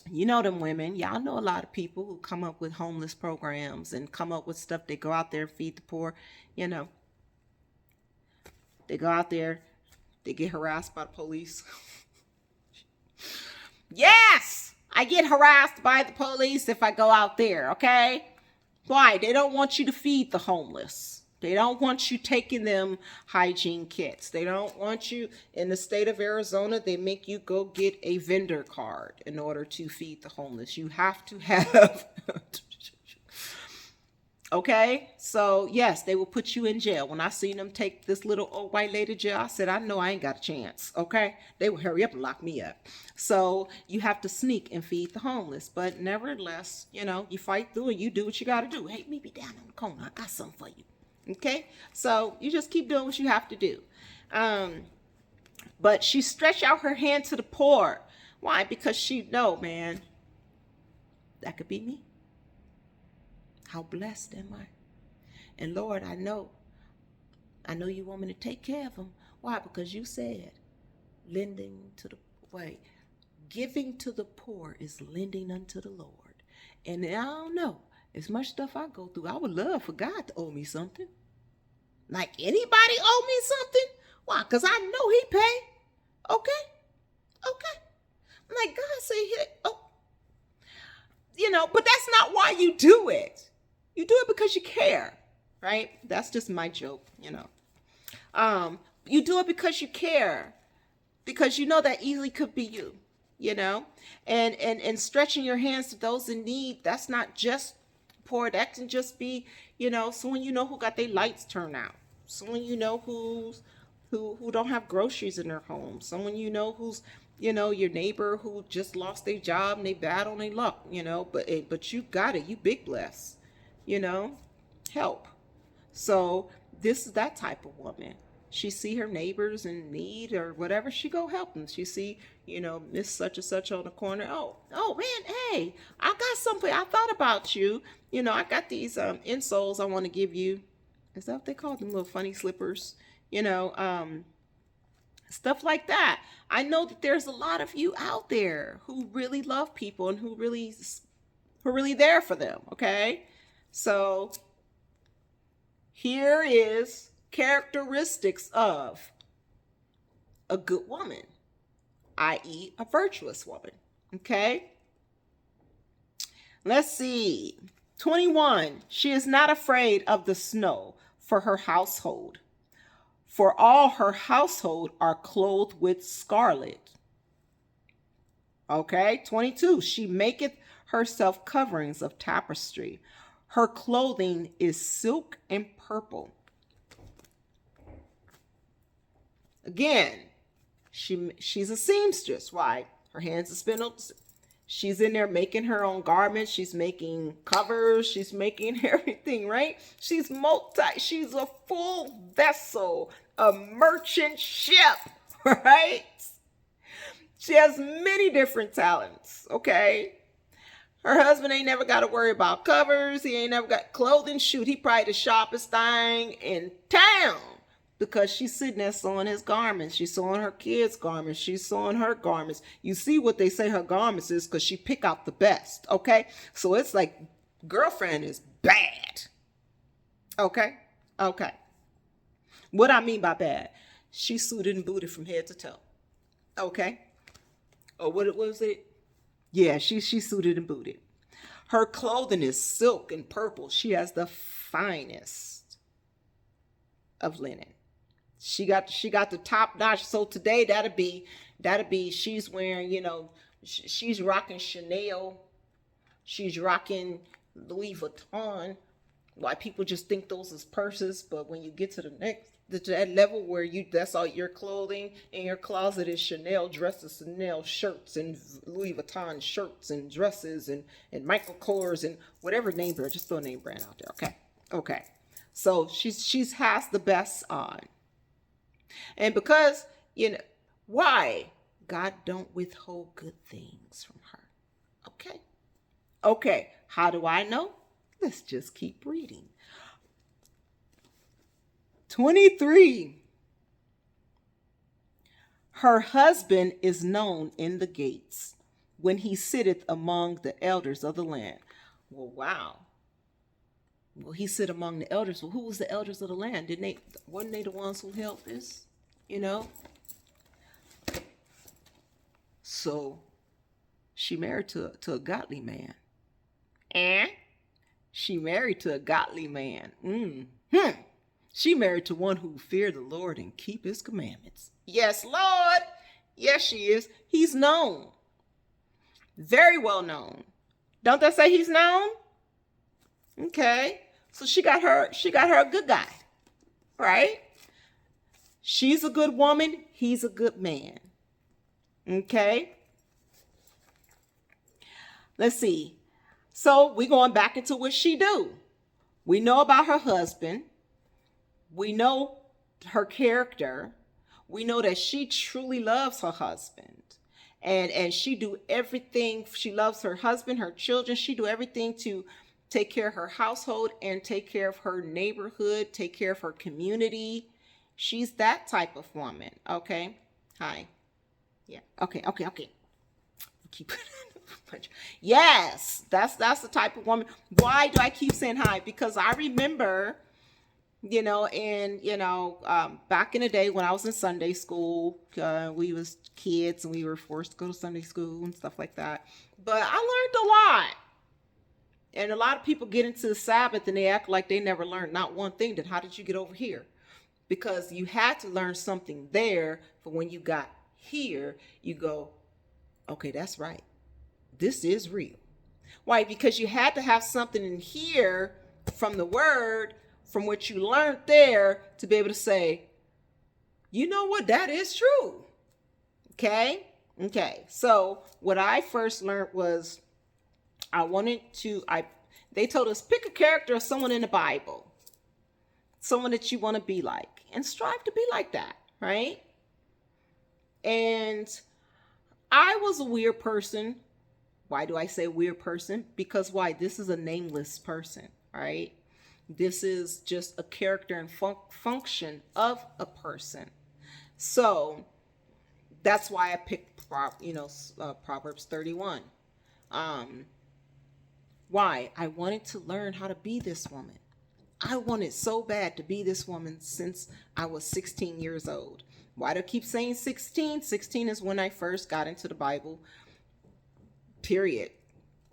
them women. Y'all know a lot of people who come up with homeless programs and come up with stuff. They go out there and feed the poor. You know, they go out there, they get harassed by the police. Yes, I get harassed by the police if I go out there, okay? Why? They don't want you to feed the homeless. They don't want you taking them hygiene kits. They don't want you, in the state of Arizona, they make you go get a vendor card in order to feed the homeless. You have to have, okay? So, yes, they will put you in jail. When I seen them take this little old white lady to jail, I said, I know I ain't got a chance, okay? They will hurry up and lock me up. So, you have to sneak and feed the homeless. But nevertheless, you fight through and you do what you got to do. Hey, meet me down in the corner. I got something for you. Okay, so you just keep doing what you have to do. But she stretched out her hand to the poor. Why? Because she know, man, that could be me. How blessed am I? And Lord, I know you want me to take care of them. Why? Because you said, giving to the poor is lending unto the Lord. And I don't know, as much stuff I go through, I would love for God to owe me something. Like anybody owe me something? Why? Because I know he pay. Okay. I'm like, God say, but that's not why you do it. You do it because you care, right? That's just my joke, You do it because you care, because you know that easily could be you, and stretching your hands to those in need. That's not just poor. That can just be, someone who got their lights turned out, someone who don't have groceries in their home, someone who's your neighbor who just lost their job and they bad on their luck, but you got it, you big bless, help. So this is that type of woman. She see her neighbors in need or whatever, she go help them. She see, Miss such and such on the corner. Oh man, hey, I got something. I thought about you. I got these insoles I want to give you. Is that what they call them? Little funny slippers. Stuff like that. I know that there's a lot of you out there who really love people and who are really there for them. Okay, so here is characteristics of a good woman, i.e. a virtuous woman. Okay, let's see. 21, she is not afraid of the snow for her household, for all her household are clothed with scarlet. Okay, 22, she maketh herself coverings of tapestry. Her clothing is silk and purple. Again, she's a seamstress. Why? Her hands are spindled. She's in there making her own garments. She's making covers. She's making everything, right? She's a full vessel, a merchant ship, right? She has many different talents, okay? Her husband ain't never got to worry about covers. He ain't never got clothing. Shoot, he probably the sharpest thing in town, because she's sitting there sewing his garments. She's sewing her kids' garments. She's sewing her garments. You see what they say her garments is, because she pick out the best, okay? So it's like, girlfriend is bad. Okay? What I mean by bad, she's suited and booted from head to toe. Okay? Or what was it? Yeah, she's suited and booted. Her clothing is silk and purple. She has the finest of linen. She got the top notch. So today that'd be she's wearing, she's rocking Chanel. She's rocking Louis Vuitton. Why people just think those is purses, but when you get to that level where that's all your clothing in your closet is Chanel dresses, Chanel shirts, and Louis Vuitton shirts and dresses and Michael Kors and whatever name brand, just throw a name brand out there. Okay. So she's has the best on. And because, you know, why? God don't withhold good things from her. Okay. Okay. How do I know? Let's just keep reading. 23. Her husband is known in the gates when he sitteth among the elders of the land. Well, wow. Well, he sit among the elders. Well, who was the elders of the land? Wasn't they the ones who held this? You know? So she married to a godly man. And she married to a godly man. She married to one who feared the Lord and keep his commandments. Yes, Lord. Yes, she is. He's known. Very well known. Don't they say he's known? Okay. So she got her a good guy. Right? She's a good woman. He's a good man. Okay. Let's see. So we're going back into what she do. We know about her husband. We know her character. We know that she truly loves her husband. And she do everything. She loves her husband, her children. She do everything to take care of her household and take care of her neighborhood, take care of her community. She's that type of woman. Okay. Hi. Yeah. Okay. Keep yes, that's the type of woman. Why do I keep saying hi? Because I remember, back in the day when I was in Sunday school, we was kids and we were forced to go to Sunday school and stuff like that. But I learned a lot. And a lot of people get into the Sabbath and they act like they never learned not one thing. Then how did you get over here? Because you had to learn something there, for when you got here, you go, okay, that's right. This is real. Why? Because you had to have something in here from the word, from what you learned there, to be able to say, you know what, that is true. Okay. So what I first learned was they told us, pick a character of someone in the Bible, someone that you want to be like, and strive to be like that. Right. And I was a weird person. Why do I say weird person? Because why? This is a nameless person, right? This is just a character and function of a person. So that's why I picked, Proverbs 31. Why? I wanted to learn how to be this woman. I wanted so bad to be this woman since I was 16 years old. Why do I keep saying 16? 16 is when I first got into the Bible. Period.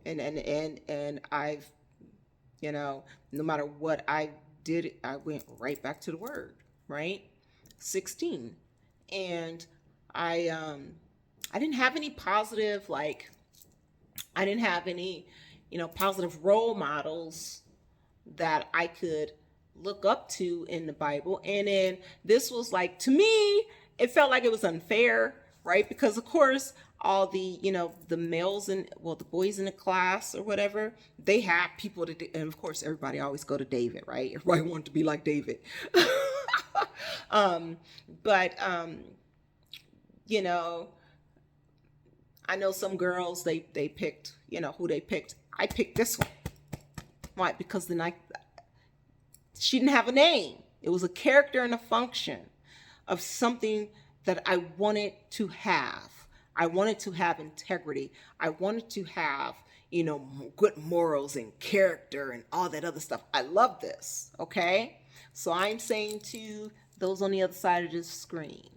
And I've, no matter what I did, I went right back to the word, right? 16. And I didn't have any positive, I didn't have any, positive role models that I could look up to in the Bible. And then this was to me, it felt like it was unfair, right? Because of course, all the, the males and, the boys in the class or whatever, they have people to, and of course, everybody always go to David, right? Everybody wanted to be like David. But I know some girls, they picked, who they picked. I picked this one. Why? Because she didn't have a name. It was a character and a function of something that I wanted to have. I wanted to have integrity. I wanted to have, good morals and character and all that other stuff. I love this. Okay. So I'm saying to those on the other side of this screen,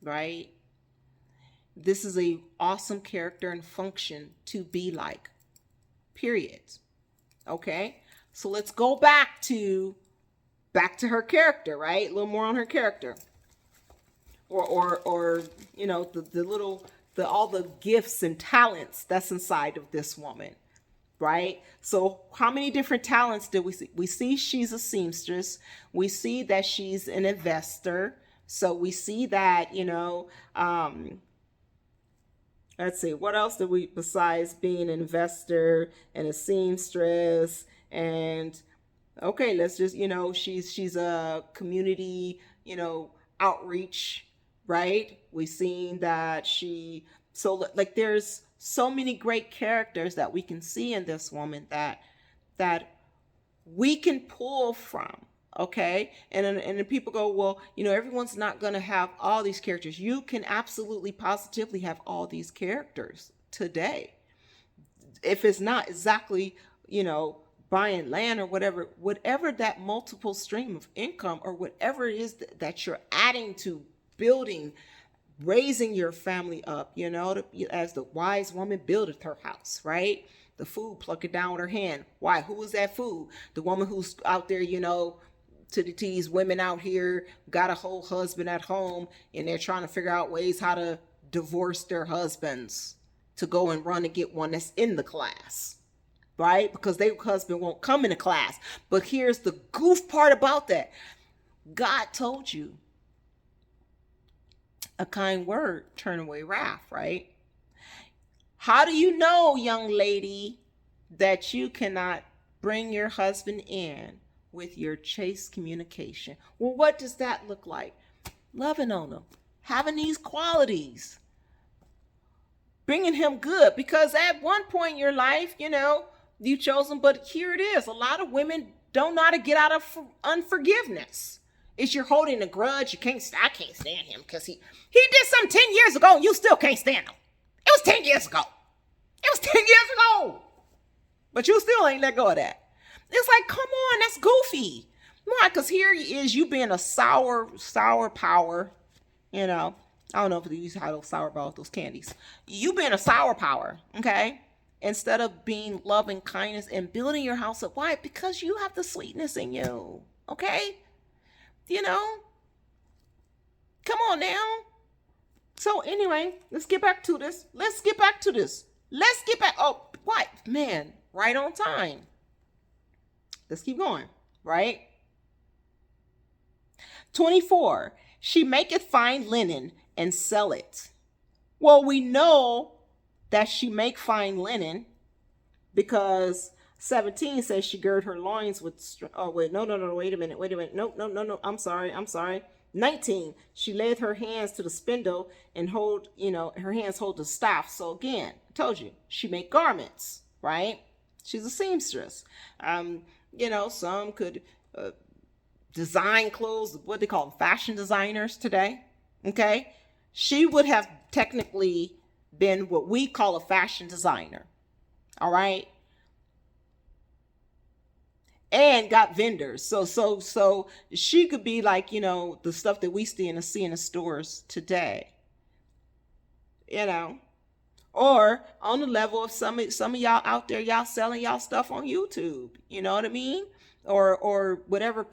right? This is a awesome character and function to be like, period. Okay. So let's go back to her character, right? A little more on her character. Or all the gifts and talents that's inside of this woman, right? So how many different talents did we see? We see she's a seamstress. We see that she's an investor. So we see that, let's see, what else did we, besides being an investor and a seamstress, and okay, let's just, she's a community, outreach, right? We've seen that so like there's so many great characters that we can see in this woman that we can pull from. Okay. And then people go, well, everyone's not going to have all these characters. You can absolutely positively have all these characters today. If it's not exactly, buying land or whatever that multiple stream of income or whatever it is that you're adding to building, raising your family up, as the wise woman buildeth her house, right? The food plucked down with her hand. Why? Who was that food? The woman who's out there, to these women out here got a whole husband at home and they're trying to figure out ways how to divorce their husbands to go and run and get one that's in the class, right? Because their husband won't come in the class. But here's the goof part about that. God told you a kind word turn away wrath, right? How do you know, young lady, that you cannot bring your husband in with your chaste communication? Well, what does that look like? Loving on him, having these qualities, bringing him good. Because at one point in your life, you chose him, but here it is. A lot of women don't know how to get out of unforgiveness. It's you're holding a grudge. I can't stand him because he did something 10 years ago and you still can't stand him. It was 10 years ago. But you still ain't let go of that. It's like, come on, that's goofy. Why? Because here is you being a sour power, I don't know if they use how to sour about those candies. You being a sour power, okay? Instead of being loving kindness and building your house up. Why? Because you have the sweetness in you, okay? Come on now. So anyway, let's get back to this. Oh, what? Man, right on time. Let's keep going, right? 24, she maketh fine linen and sell it. Well, we know that she make fine linen because 17 says she girded her loins with, wait a minute. No. I'm sorry. 19, she laid her hands to the spindle and hold, her hands hold the staff. So again, I told you, she make garments, right? She's a seamstress. Some could design clothes, what they call them, fashion designers today. Okay. She would have technically been what we call a fashion designer. All right. And got vendors. So she could be like, the stuff that we see in the stores today, or on the level of some of y'all out there, y'all selling y'all stuff on YouTube, you know what I mean? Or whatever,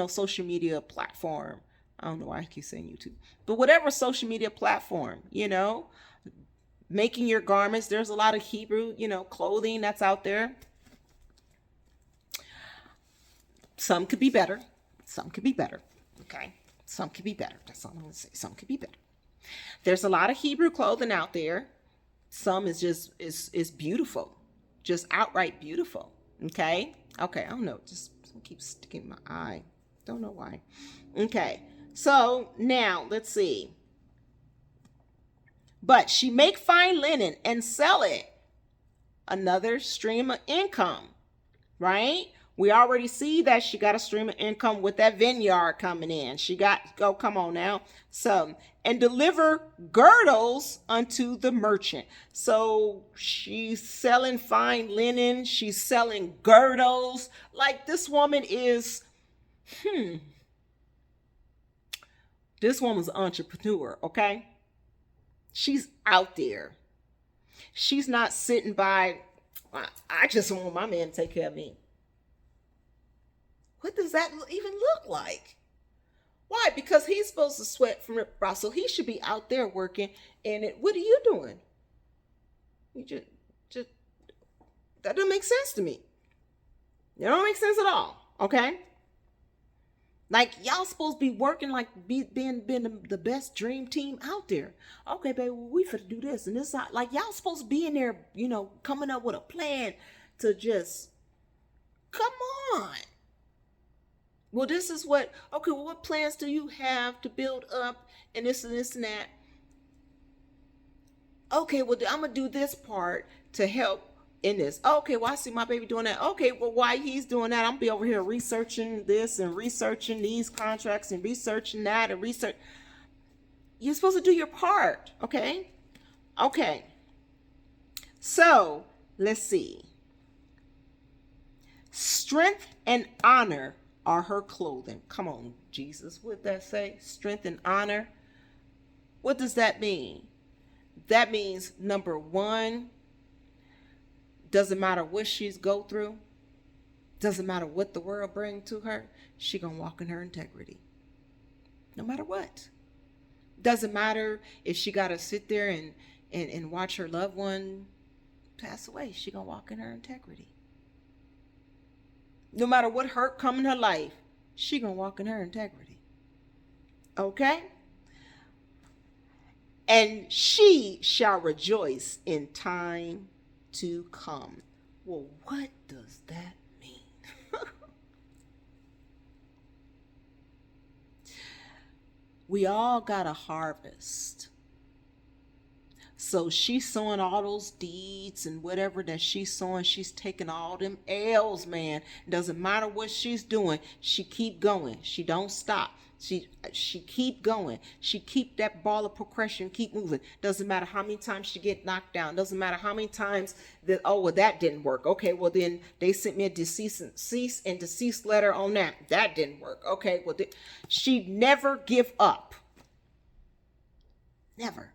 social media platform. I don't know why I keep saying YouTube, but whatever social media platform, making your garments. There's a lot of Hebrew, clothing that's out there. Some could be better. Okay. Some could be better. That's all I'm going to say. Some could be better. There's a lot of Hebrew clothing out there. Some is just, is beautiful. Just outright beautiful. Okay. I don't know. Just keep sticking in my eye. Don't know why. Okay. So now let's see. But she make fine linen and sell it. Another stream of income, right? We already see that she got a stream of income with that vineyard coming in. Come on now. So, and deliver girdles unto the merchant. So she's selling fine linen. She's selling girdles. Like this woman is, this woman's an entrepreneur, okay? She's out there. She's not sitting by, I just want my man to take care of me. What does that even look like? Why? Because he's supposed to sweat from the brow, so he should be out there working. And what are you doing? You just that doesn't make sense to me. It don't make sense at all. Okay. Like y'all supposed to be working, like being the best dream team out there. Okay, baby, we finna do this and this. Like y'all supposed to be in there, coming up with a plan to just come on. Well, this is what, okay, well, what plans do you have to build up and this and this and that? Okay, well, I'm going to do this part to help in this. Okay, well, I see my baby doing that. Okay, well, while he's doing that, I'm going to be over here researching this and researching these contracts and researching that and research. You're supposed to do your part, okay? Okay. So, let's see. Strength and honor are her clothing. Come on, Jesus. What did that say? Strength and honor. What does that mean? That means, number one, doesn't matter what she's go through, doesn't matter what the world bring to her, she gonna walk in her integrity. No matter what. Doesn't matter if she gotta sit there and watch her loved one pass away, she gonna walk in her integrity. No matter what hurt come in her life, she gonna walk in her integrity. Okay? And she shall rejoice in time to come. Well, what does that mean? We all got a harvest. So she's sowing all those deeds and whatever that she's sowing. She's taking all them L's, man. It doesn't matter what she's doing. She keep going. She don't stop. She keep going. She keep that ball of progression, keep moving. Doesn't matter how many times she get knocked down. Doesn't matter how many times that, oh, well, that didn't work. Okay, well, then they sent me a cease and desist letter on that. That didn't work. Okay, well, she never give up. Never.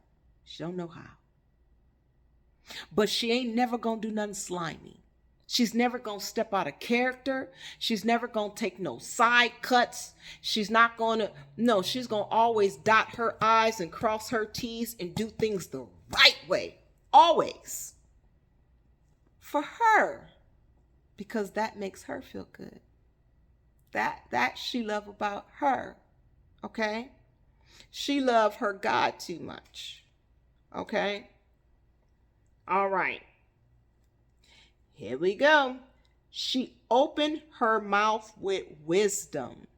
She don't know how. But she ain't never gonna do nothing slimy. She's never gonna step out of character. She's never gonna take no side cuts. She's not gonna, no, she's gonna always dot her I's and cross her T's and do things the right way. Always. For her. Because that makes her feel good. That she love about her. Okay? She love her God too much. Okay? All right. Here we go. She opened her mouth with wisdom.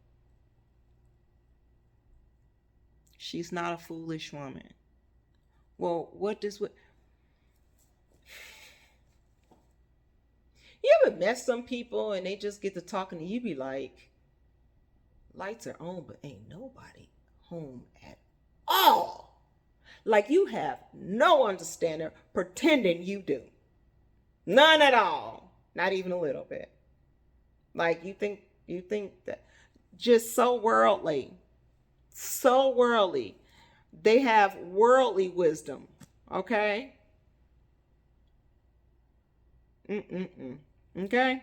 She's not a foolish woman. Well, what does what? You ever met some people and they just get to talking and you be like, lights are on, but ain't nobody home at all. Like you have no understanding, pretending you do. None at all. Not even a little bit. Like you think that just so worldly. So worldly. They have worldly wisdom. Okay? Okay?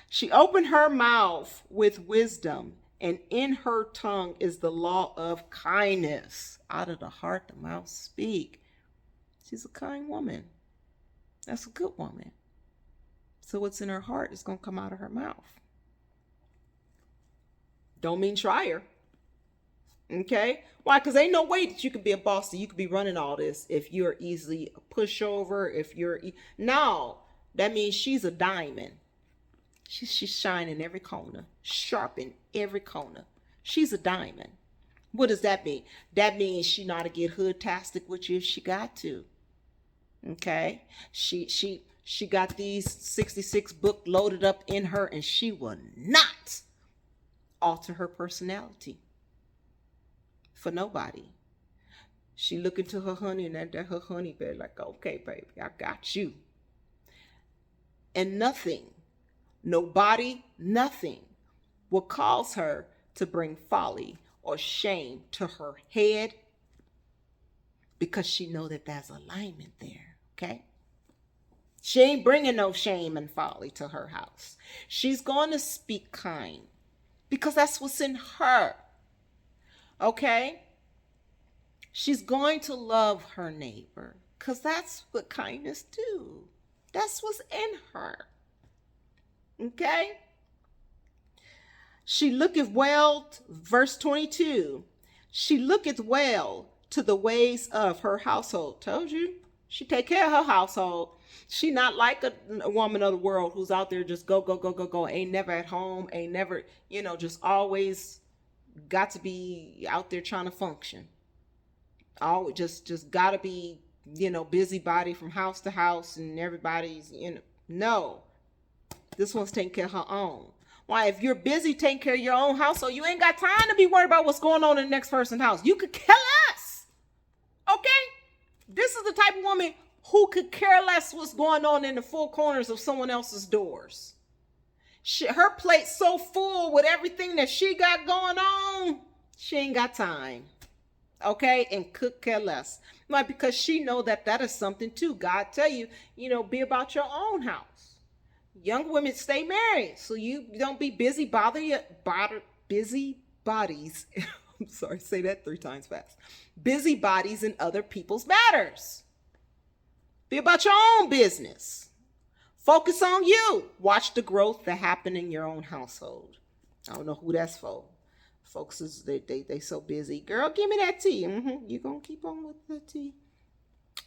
She opened her mouth with wisdom, and in her tongue is the law of kindness. Out of the heart, the mouth speak. She's a kind woman. That's a good woman. So what's in her heart is going to come out of her mouth. Don't mean try her. Okay? Why? Because ain't no way that you could be a boss, that you could be running all this if you're easily a pushover, if you're... No, that means she's a diamond. She's shining every corner, sharp in every corner. She's a diamond. What does that mean? That means she know how to get hood-tastic with you if she got to. Okay? She got these 66 books loaded up in her, and she will not alter her personality for nobody. She look into her honey, and that her honey bear like, okay, baby, I got you. And nothing, nobody, nothing will cause her to bring folly or shame to her head, because she know that there's alignment there. Okay? She ain't bringing no shame and folly to her house. She's going to speak kind because that's what's in her. Okay? She's going to love her neighbor because that's what kindness do. That's what's in her. Okay? She looketh well, verse 22. She looketh well to the ways of her household. Told you. She take care of her household. She not like a woman of the world who's out there just go, go, go, go, go. Ain't never at home. Ain't never, just always got to be out there trying to function. All just gotta be, busybody from house to house, and everybody's, no. This one's taking care of her own. Why, if you're busy taking care of your own household, you ain't got time to be worried about what's going on in the next person's house. You could care less. Okay? This is the type of woman who could care less what's going on in the four corners of someone else's doors. Her plate's so full with everything that she got going on, she ain't got time. Okay? And could care less. Like, because she know that is something too. God tell you, be about your own house. Young women stay married, so you don't be busy busy bodies. I'm sorry, say that 3 times fast. Busy bodies in other people's matters. Be about your own business. Focus on you. Watch the growth that happen in your own household. I don't know who that's for. Folks is they so busy. Girl, give me that tea. You gonna keep on with the tea.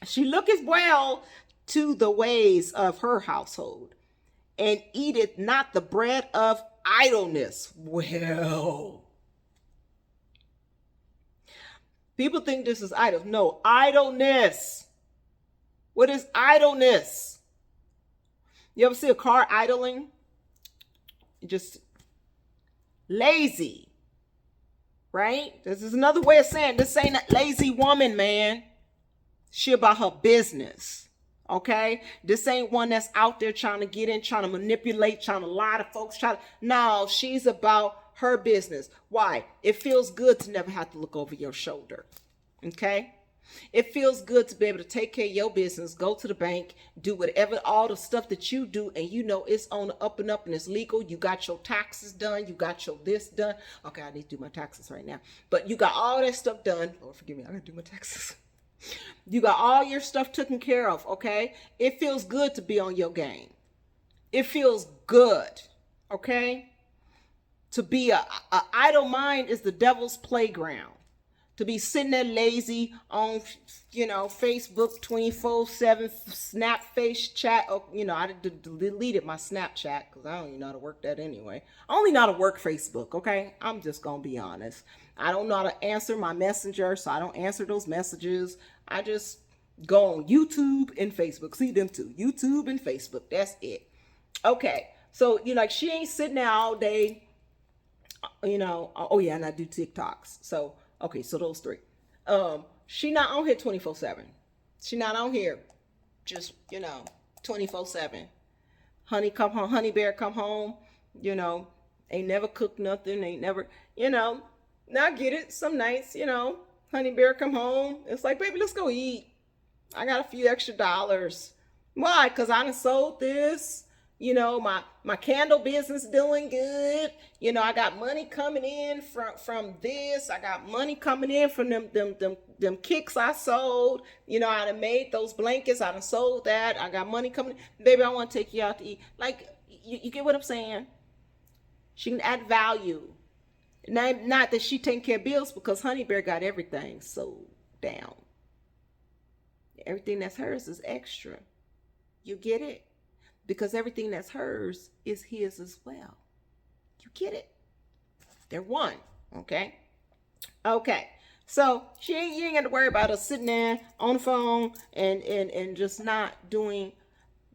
She looketh well to the ways of her household, and eateth not the bread of idleness. Well, people think this is idle. No, idleness. What is idleness? You ever see a car idling? Just lazy, right? This is another way of saying this ain't a lazy woman, man. She about her business. Okay, this ain't one that's out there trying to get in, trying to manipulate, trying to lie to folks. No, she's about her business. Why? It feels good to never have to look over your shoulder. Okay, it feels good to be able to take care of your business, go to the bank, do whatever, all the stuff that you do, and it's on the up and up and it's legal. You got your taxes done, you got your this done. Okay, I need to do my taxes right now, but you got all that stuff done. Lord, forgive me, I gotta do my taxes. You got all your stuff taken care of, okay? It feels good to be on your game. It feels good, okay? To be a idle mind is the devil's playground. To be sitting there lazy on, Facebook 24/7, Snap, Face, Chat. Oh, I deleted my Snapchat because I don't even know how to work that anyway. I only know how to work Facebook, okay? I'm just going to be honest. I don't know how to answer my messenger, so I don't answer those messages. I just go on YouTube and Facebook. See them too. YouTube and Facebook. That's it. Okay. So, she ain't sitting there all day, oh yeah, and I do TikToks. So, okay, so those 3. She not on here 24/7. She not on here just, 24/7. Honey come home, honey bear come home, ain't never cooked nothing, ain't never, now I get it. Some nights, honey bear come home. It's like, baby, let's go eat. I got a few extra dollars. Why? Because I done sold this. My candle business doing good. I got money coming in from this. I got money coming in from them kicks I sold. I done made those blankets. I done sold that. I got money coming in. Baby, I want to take you out to eat. Like, you get what I'm saying? She can add value. Not that she taking care of bills, because Honey Bear got everything sold down. Everything that's hers is extra. You get it? Because everything that's hers is his as well. You get it? They're one. Okay. So you ain't got to worry about her sitting there on the phone and just not doing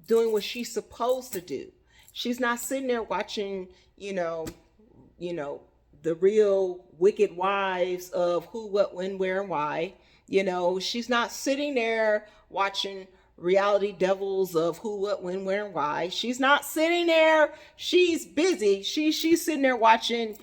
what she's supposed to do. She's not sitting there watching, the real wicked wives of who, what, when, where, and why. She's not sitting there watching reality devils of who, what, when, where, and why. She's not sitting there. She's busy. She's sitting there watching,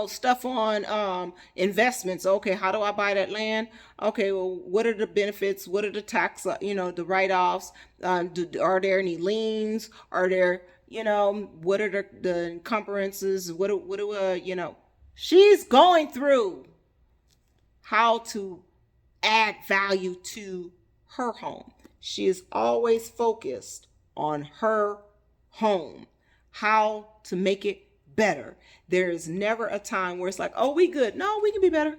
stuff on investments. Okay, how do I buy that land? Okay, well, what are the benefits? What are the tax, the write-offs? Are there any liens? Are there, what are the encumbrances? What do she's going through how to add value to her home. She is always focused on her home, how to make it better. There is never a time where it's like, oh, we good. No, we can be better.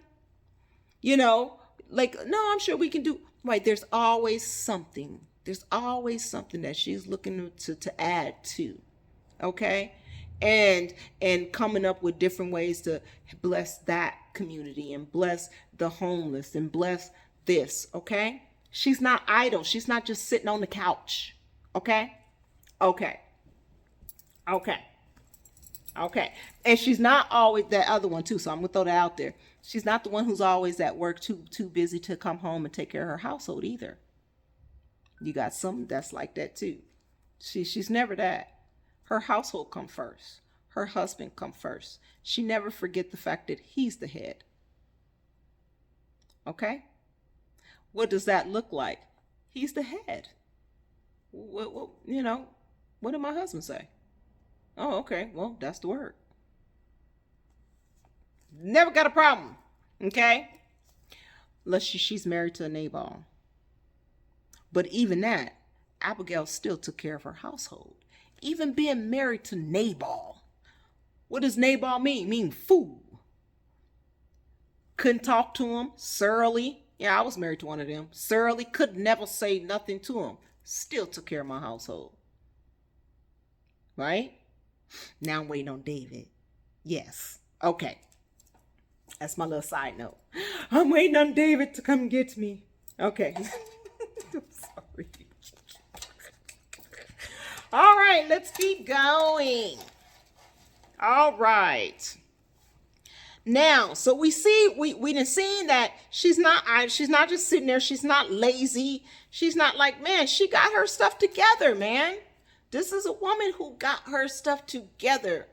No, I'm sure we can do. Right, there's always something There's always something that she's looking to add to. Okay? And coming up with different ways to bless that community and bless the homeless and bless this. Okay? She's not idle. She's not just sitting on the couch. Okay? Okay. Okay. Okay. And she's not always that other one too. So I'm gonna throw that out there. She's not the one who's always at work, too busy to come home and take care of her household either. You got some that's like that too. She's never that. Her household come first. Her husband come first. She never forget the fact that he's the head. Okay? What does that look like? He's the head. What did my husband say? Oh, okay. Well, that's the word. Never got a problem. Okay? Unless she's married to a Nabal. But even that, Abigail still took care of her household. Even being married to Nabal. What does Nabal mean? Mean fool. Couldn't talk to him. Surly. Yeah, I was married to one of them. Surly. Could never say nothing to him. Still took care of my household. Right? Now I'm waiting on David. Yes. Okay. That's my little side note. I'm waiting on David to come get me. Okay. I'm sorry. All right, let's keep going. All right. Now, so we done seen that she's not just sitting there. She's not lazy. She's not like, man, she got her stuff together, man. This is a woman who got her stuff together.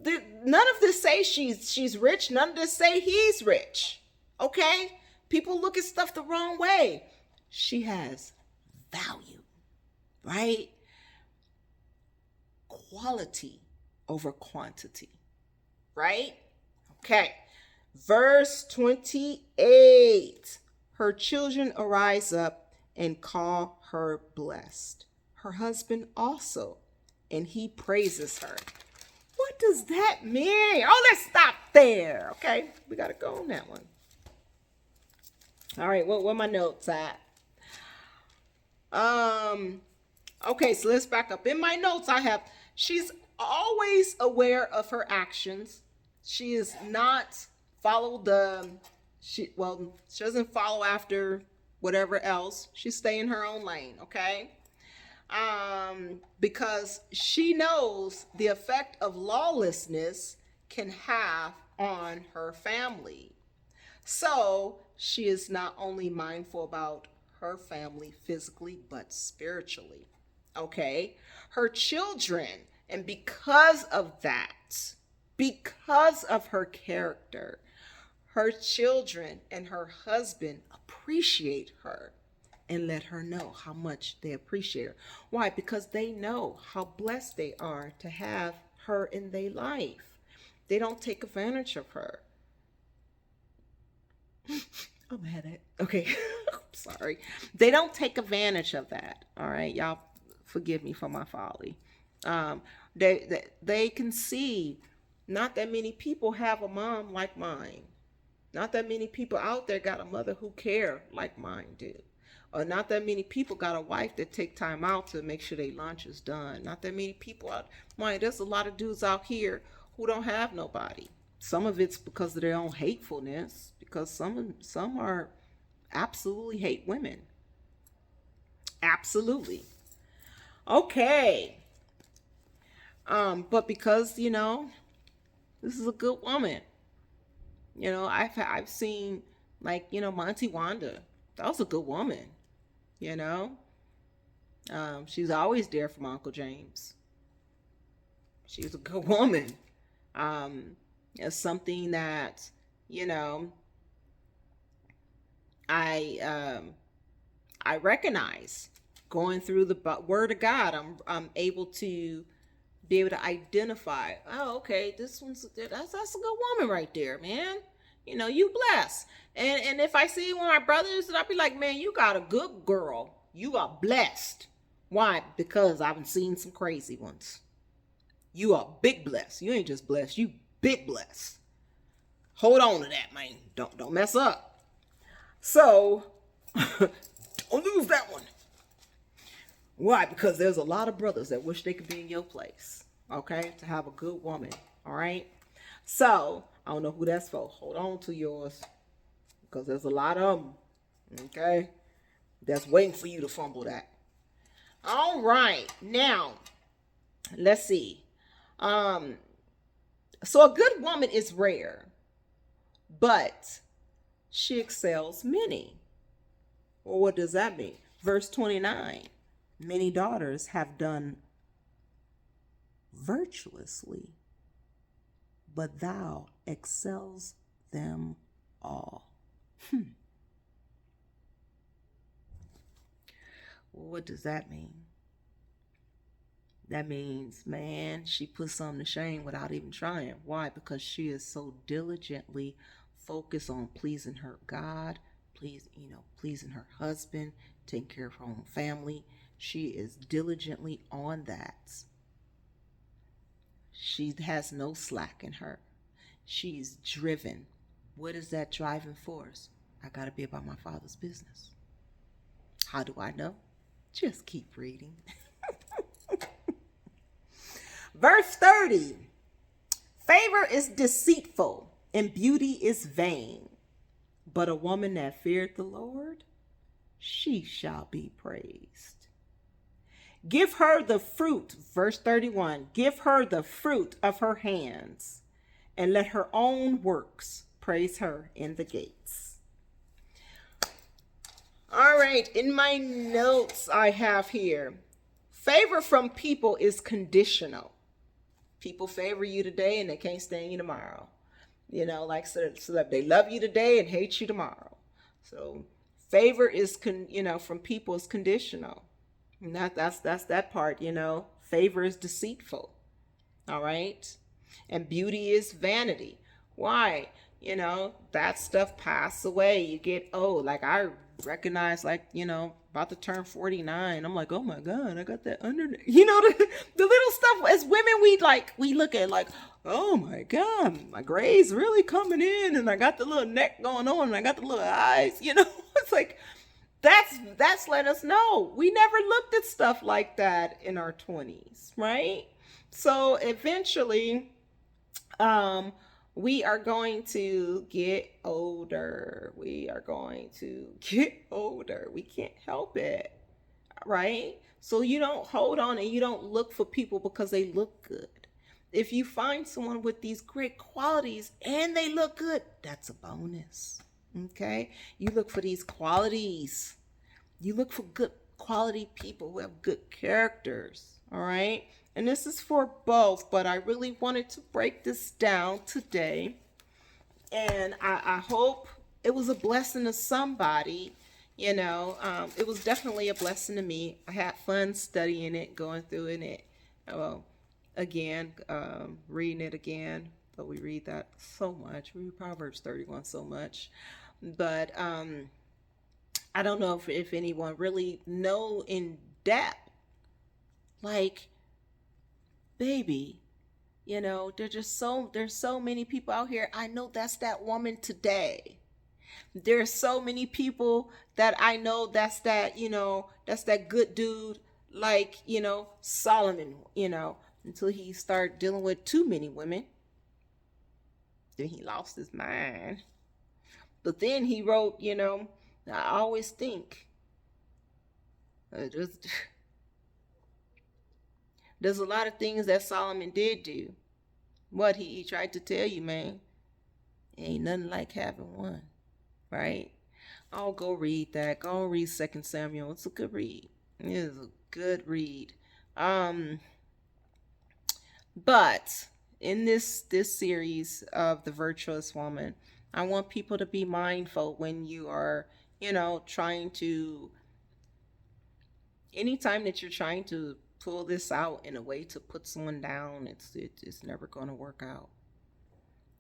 None of this say she's rich. None of this say he's rich. Okay? People look at stuff the wrong way. She has value, right? Quality over quantity, right? Okay. Verse 28. Her children arise up and call her blessed. Her husband also, and he praises her. What does that mean? Oh, let's stop there. Okay, we got to go on that one. All right, where my notes at? Okay, so let's back up. In my notes, I have, she's always aware of her actions. She is not she doesn't follow after whatever else. She's staying in her own lane, okay? Because she knows the effect of lawlessness can have on her family. So she is not only mindful about her family physically, but spiritually. Okay? Her children, and because of that, because of her character, her children and her husband appreciate her and let her know how much they appreciate her. Why? Because they know how blessed they are to have her in their life. They don't take advantage of her. I'm at it. Okay. Sorry. They don't take advantage of that. All right. Y'all forgive me for my folly. They can see not that many people have a mom like mine. Not that many people out there got a mother who care like mine do. Or not that many people got a wife that take time out to make sure their lunch is done. Not that many people out. Mind, there's a lot of dudes out here who don't have nobody. Some of it's because of their own hatefulness. Because some are absolutely hate women. Absolutely. Okay. But because, this is a good woman. I've seen, like, my Auntie Wanda. That was a good woman. She's always there for my Uncle James. She's a good woman. It's something that, I recognize going through the Word of God. I'm able to be able to identify. Oh, okay, that's a good woman right there, man. You blessed. And if I see one of my brothers, and I'll be like, man, you got a good girl. You are blessed. Why? Because I've seen some crazy ones. You are big blessed. You ain't just blessed. You big blessed. Hold on to that, man. Don't mess up. So, don't lose that one. Why? Because there's a lot of brothers that wish they could be in your place. Okay, to have a good woman. All right. So I don't know who that's for. Hold on to yours, because there's a lot of them. Okay, that's waiting for you to fumble that. All right, now let's see. Um, so a good woman is rare, but she excels many. Well, what does that mean? Verse 29. Many daughters have done virtuously, but thou excels them all. Well, what does that mean? That means, man, she put something to shame without even trying. Why? Because she is so diligently focused on pleasing her God, pleasing her husband, taking care of her own family. She is diligently on that. She has no slack in her. She's driven. What is that driving force? I got to be about my Father's business. How do I know? Just keep reading. Verse 30. Favor is deceitful and beauty is vain, but a woman that feareth the Lord, she shall be praised. Give her the fruit, verse 31, give her the fruit of her hands, and let her own works praise her in the gates. All right, in my notes I have here, favor from people is conditional. People favor you today and they can't stand you tomorrow. So they love you today and hate you tomorrow. So favor is from people is conditional. And that's that part. Favor is deceitful. All right. And beauty is vanity. Why? That stuff passes away. You get old. Like I recognize, about to turn 49. I'm like, oh my God, I got that under. The little stuff as women, we look at like, oh my God, my gray's really coming in, and I got the little neck going on, and I got the little eyes. It's like that's let us know we never looked at stuff like that in our 20s, right? So eventually, we are going to get older. We are going to get older. We can't help it, right? So you don't hold on and you don't look for people because they look good. If you find someone with these great qualities and they look good, that's a bonus. Okay? You look for these qualities. You look for good quality people who have good characters. All right? And this is for both, but I really wanted to break this down today. And I hope it was a blessing to somebody. It was definitely a blessing to me. I had fun studying it, going through it. Again, reading it again. But we read that so much. We read Proverbs 31 so much. But I don't know if anyone really know in depth, like, baby, there's so many people out here. I know that's that woman today. There's so many people that I know that's that good dude, like, Solomon, until he started dealing with too many women. Then he lost his mind. But then he wrote, I always think, there's a lot of things that Solomon did do. What he tried to tell you, man, ain't nothing like having one, right? I'll go read that. Go read 2 Samuel. It's a good read. It is a good read. But in this series of the Virtuous Woman, I want people to be mindful when you are, trying to, anytime that you're trying to pull this out in a way to put someone down, it's never going to work out.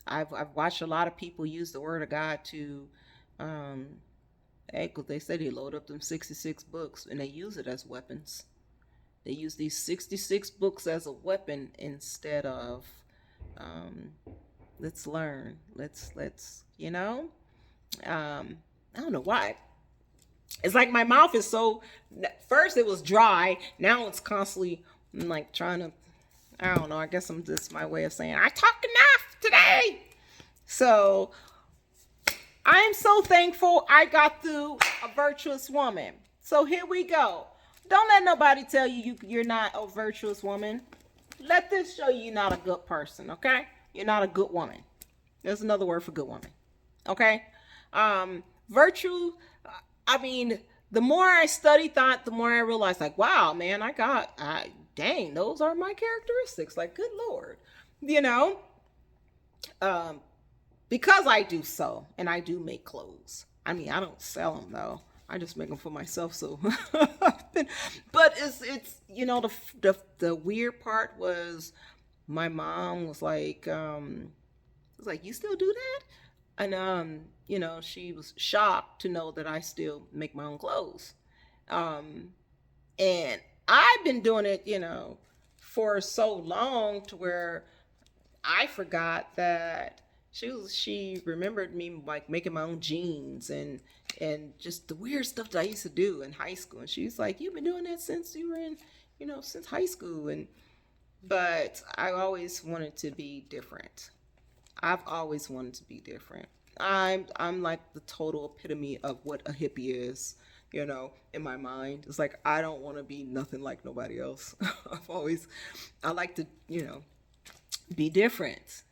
I've watched a lot of people use the word of God to, because they say they load up them 66 books and they use it as weapons. They use these 66 books as a weapon instead of, let's learn. Let's I don't know why. It's like my mouth is so, first it was dry, now it's constantly like trying to, I don't know, I guess I'm just my way of saying I talk enough today. So I am so thankful I got through a virtuous woman. So here we go. Don't let nobody tell you, you're not a virtuous woman. Let this show you you're not a good person, okay? You're not a good woman. There's another word for good woman, okay? Virtue, I mean, the more I studied thought, the more I realized, like, wow, man, dang, those are my characteristics. Like, good Lord, you know? Um, because I do sew and I do make clothes. I mean, I don't sell them though. I just make them for myself. So, but it's the weird part was my mom was like, you still do that? And she was shocked to know that I still make my own clothes. Um, and I've been doing it, for so long to where I forgot that she remembered me like making my own jeans and just the weird stuff that I used to do in high school. And she's like, you've been doing that since you were in, since high school. But I always wanted to be different. I've always wanted to be different. I'm like the total epitome of what a hippie is, in my mind. It's like I don't want to be nothing like nobody else. I like to, be different.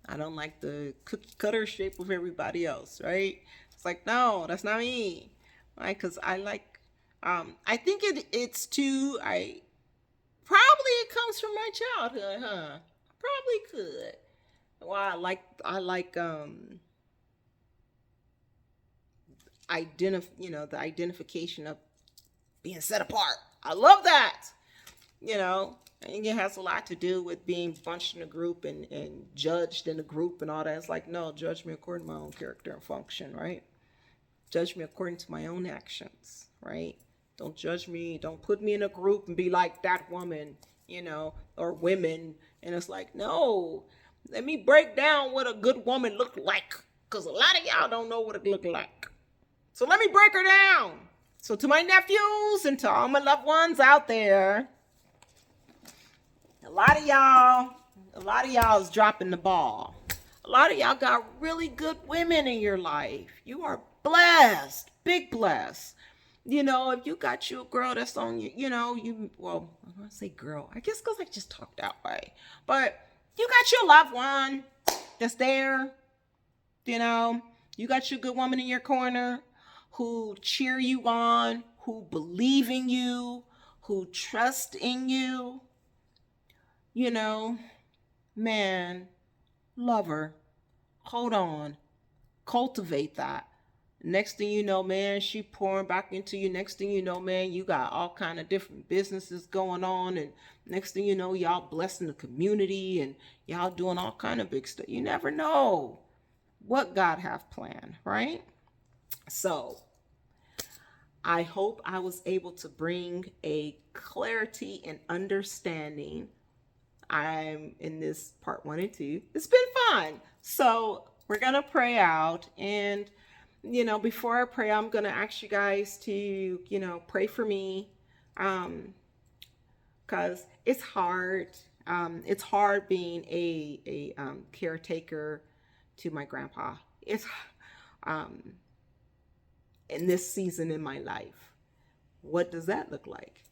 I don't like the cookie cutter shape of everybody else, right? It's like, no, that's not me. Right? Because I like, I think it's too, probably it comes from my childhood, huh? Probably could. Well, the identification of being set apart. I love that. I think it has a lot to do with being bunched in a group and judged in a group and all that. It's like, no, judge me according to my own character and function, right? Judge me according to my own actions, right? Don't judge me. Don't put me in a group and be like that woman, or women. And it's like, no, let me break down what a good woman looked like. Because a lot of y'all don't know what it looked like. So let me break her down. So to my nephews and to all my loved ones out there, a lot of y'all is dropping the ball. A lot of y'all got really good women in your life. You are blessed, big blessed. If you got you a girl that's on you, I'm going to say girl, I guess because I just talked that way. But you got your loved one that's there, you got your good woman in your corner who cheer you on, who believe in you, who trust in you. Man, love her. Hold on. Cultivate that. Next thing you know, man, she pouring back into you. Next thing you know, man, you got all kind of different businesses going on. And next thing you know, y'all blessing the community and y'all doing all kind of big stuff. You never know what God have planned, right? So I hope I was able to bring a clarity and understanding. I'm in this part 1 and 2. It's been fun. So we're going to pray out. And, before I pray, I'm going to ask you guys to, pray for me. Because it's hard. It's hard being a caretaker to my grandpa. It's in this season in my life. What does that look like?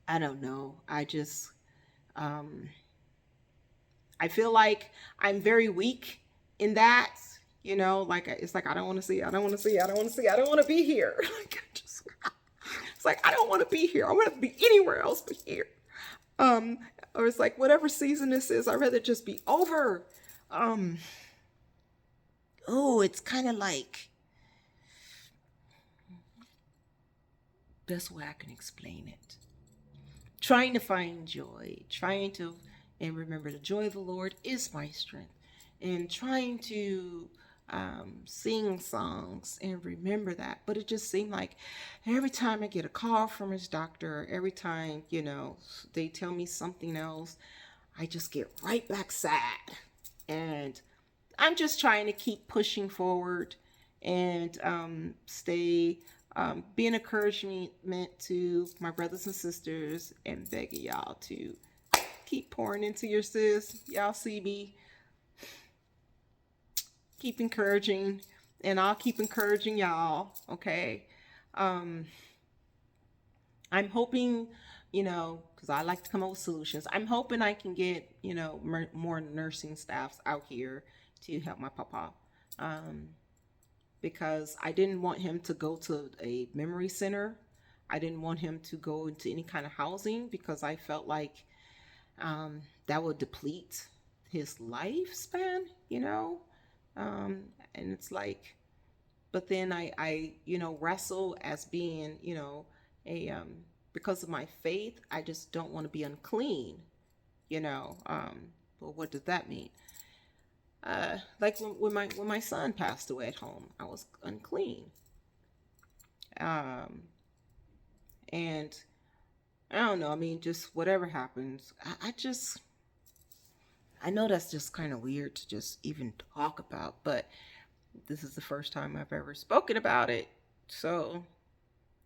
I don't know. I just, I feel like I'm very weak in that, like, it's like, I don't want to see, I don't want to see, I don't want to see, I don't want to be here. It's like, I don't want to be here. I want to be anywhere else but here. Or it's like, whatever season this is, I'd rather just be over. It's kind of like, best way I can explain it. Trying to find joy, and remember the joy of the Lord is my strength, and trying to sing songs and remember that. But it just seemed like every time I get a call from his doctor, every time, they tell me something else, I just get right back sad. And I'm just trying to keep pushing forward and stay be an encouragement to my brothers and sisters, and begging y'all to keep pouring into your sis. Y'all see me, keep encouraging, and I'll keep encouraging y'all. Okay. Um, I'm hoping, because I like to come up with solutions. I'm hoping I can get, more nursing staffs out here to help my papa. Um, because I didn't want him to go to a memory center. I didn't want him to go into any kind of housing because I felt like that would deplete his lifespan, Um, and it's like, but then I wrestle as being, a, because of my faith, I just don't want to be unclean, Well, what does that mean? Like when my son passed away at home, I was unclean. Um, and I don't know. I mean, just whatever happens, I know that's just kind of weird to just even talk about, but this is the first time I've ever spoken about it. So,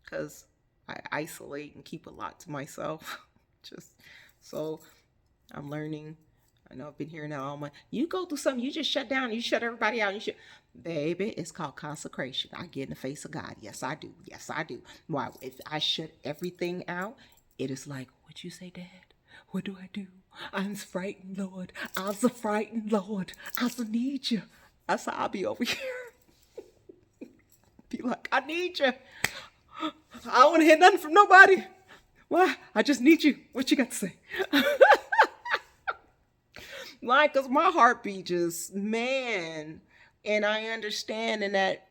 because I isolate and keep a lot to myself, just so I'm learning. I know I've been hearing that all my. You go through something, you just shut down, you shut everybody out, you shut. Baby, it's called consecration. I get in the face of God. Yes, I do. Yes, I do. Why? If I shut everything out, it is like, what you say, Dad? What do I do? I'm frightened, Lord. I'm so frightened, Lord. I so need you. That's how I'll be over here. Be like, I need you. I don't want to hear nothing from nobody. Why? I just need you. What you got to say? Like, because my heartbeat just, man. And I understand in that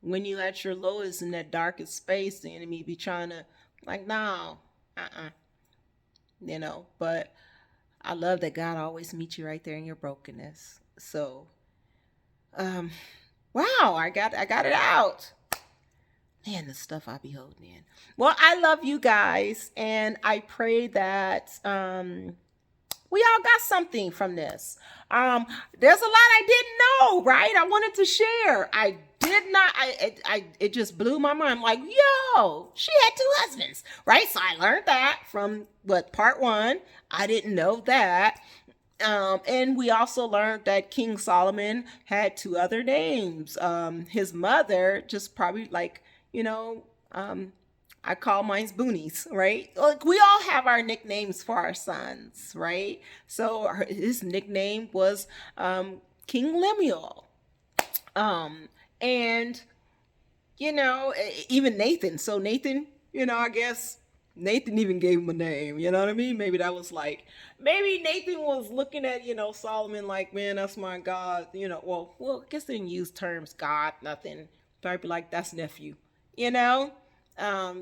when you at your lowest in that darkest space, the enemy be trying to, like, no, but I love that God always meets you right there in your brokenness. So, um, wow, I got it out. Man, the stuff I be holding in. Well, I love you guys, and I pray that we all got something from this. There's a lot I didn't know, right? I wanted to share. I did not. It just blew my mind. I'm like, yo, she had two husbands, right? So I learned that from part one. I didn't know that. And we also learned that King Solomon had two other names. His mother just probably like, I call mine's Boonies, right? Like we all have our nicknames for our sons, right? So his nickname was King Lemuel. And even Nathan. So Nathan, I guess Nathan even gave him a name. You know what I mean? Maybe that was like, maybe Nathan was looking at, Solomon like, man, that's my God. Well, I guess they didn't use terms God, nothing. Probably like, that's nephew, you know?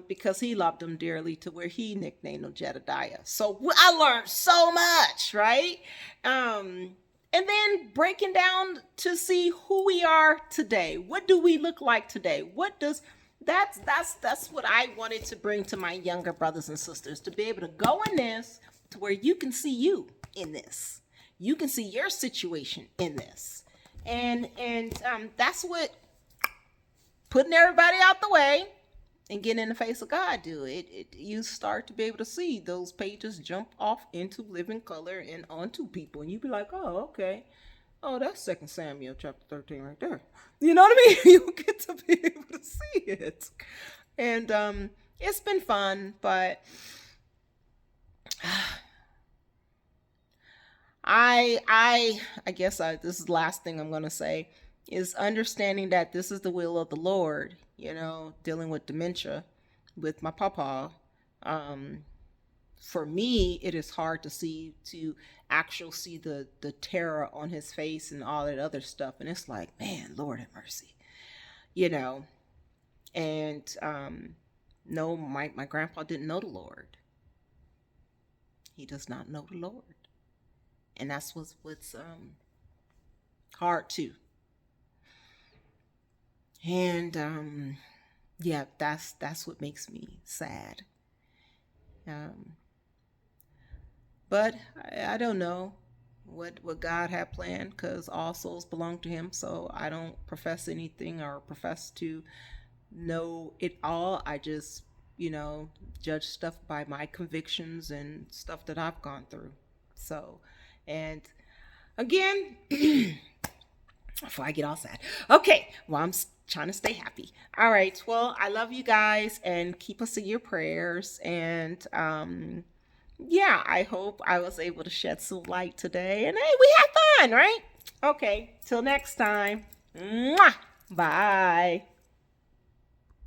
Because he loved him dearly to where he nicknamed him Jedediah. So I learned so much, right? And then breaking down to see who we are today. What do we look like today? What does that's what I wanted to bring to my younger brothers and sisters, to be able to go in this to where you can see you in this. You can see your situation in this. And that's what putting everybody out the way and getting in the face of God do. You start to be able to see those pages jump off into living color and onto people, and you be like, oh, okay. Oh, that's 2 Samuel chapter 13 right there. You know what I mean? You get to be able to see it. And it's been fun, but I guess this is the last thing I'm gonna say is understanding that this is the will of the Lord. Dealing with dementia with my papa. For me, it is hard to actually see the terror on his face and all that other stuff, and it's like, man, Lord have mercy, And no, my grandpa didn't know the Lord. He does not know the Lord. And that's what's hard too. And yeah, that's what makes me sad. But I don't know. what God had planned, because all souls belong to Him. So I don't profess anything or profess to know it all. I just, judge stuff by my convictions and stuff that I've gone through. So, and again, before I get all sad. Okay, well, trying to stay happy. All right, well, I love you guys and keep us in your prayers. And yeah, I hope I was able to shed some light today. And hey, we had fun, right? Okay, till next time. Mwah! Bye.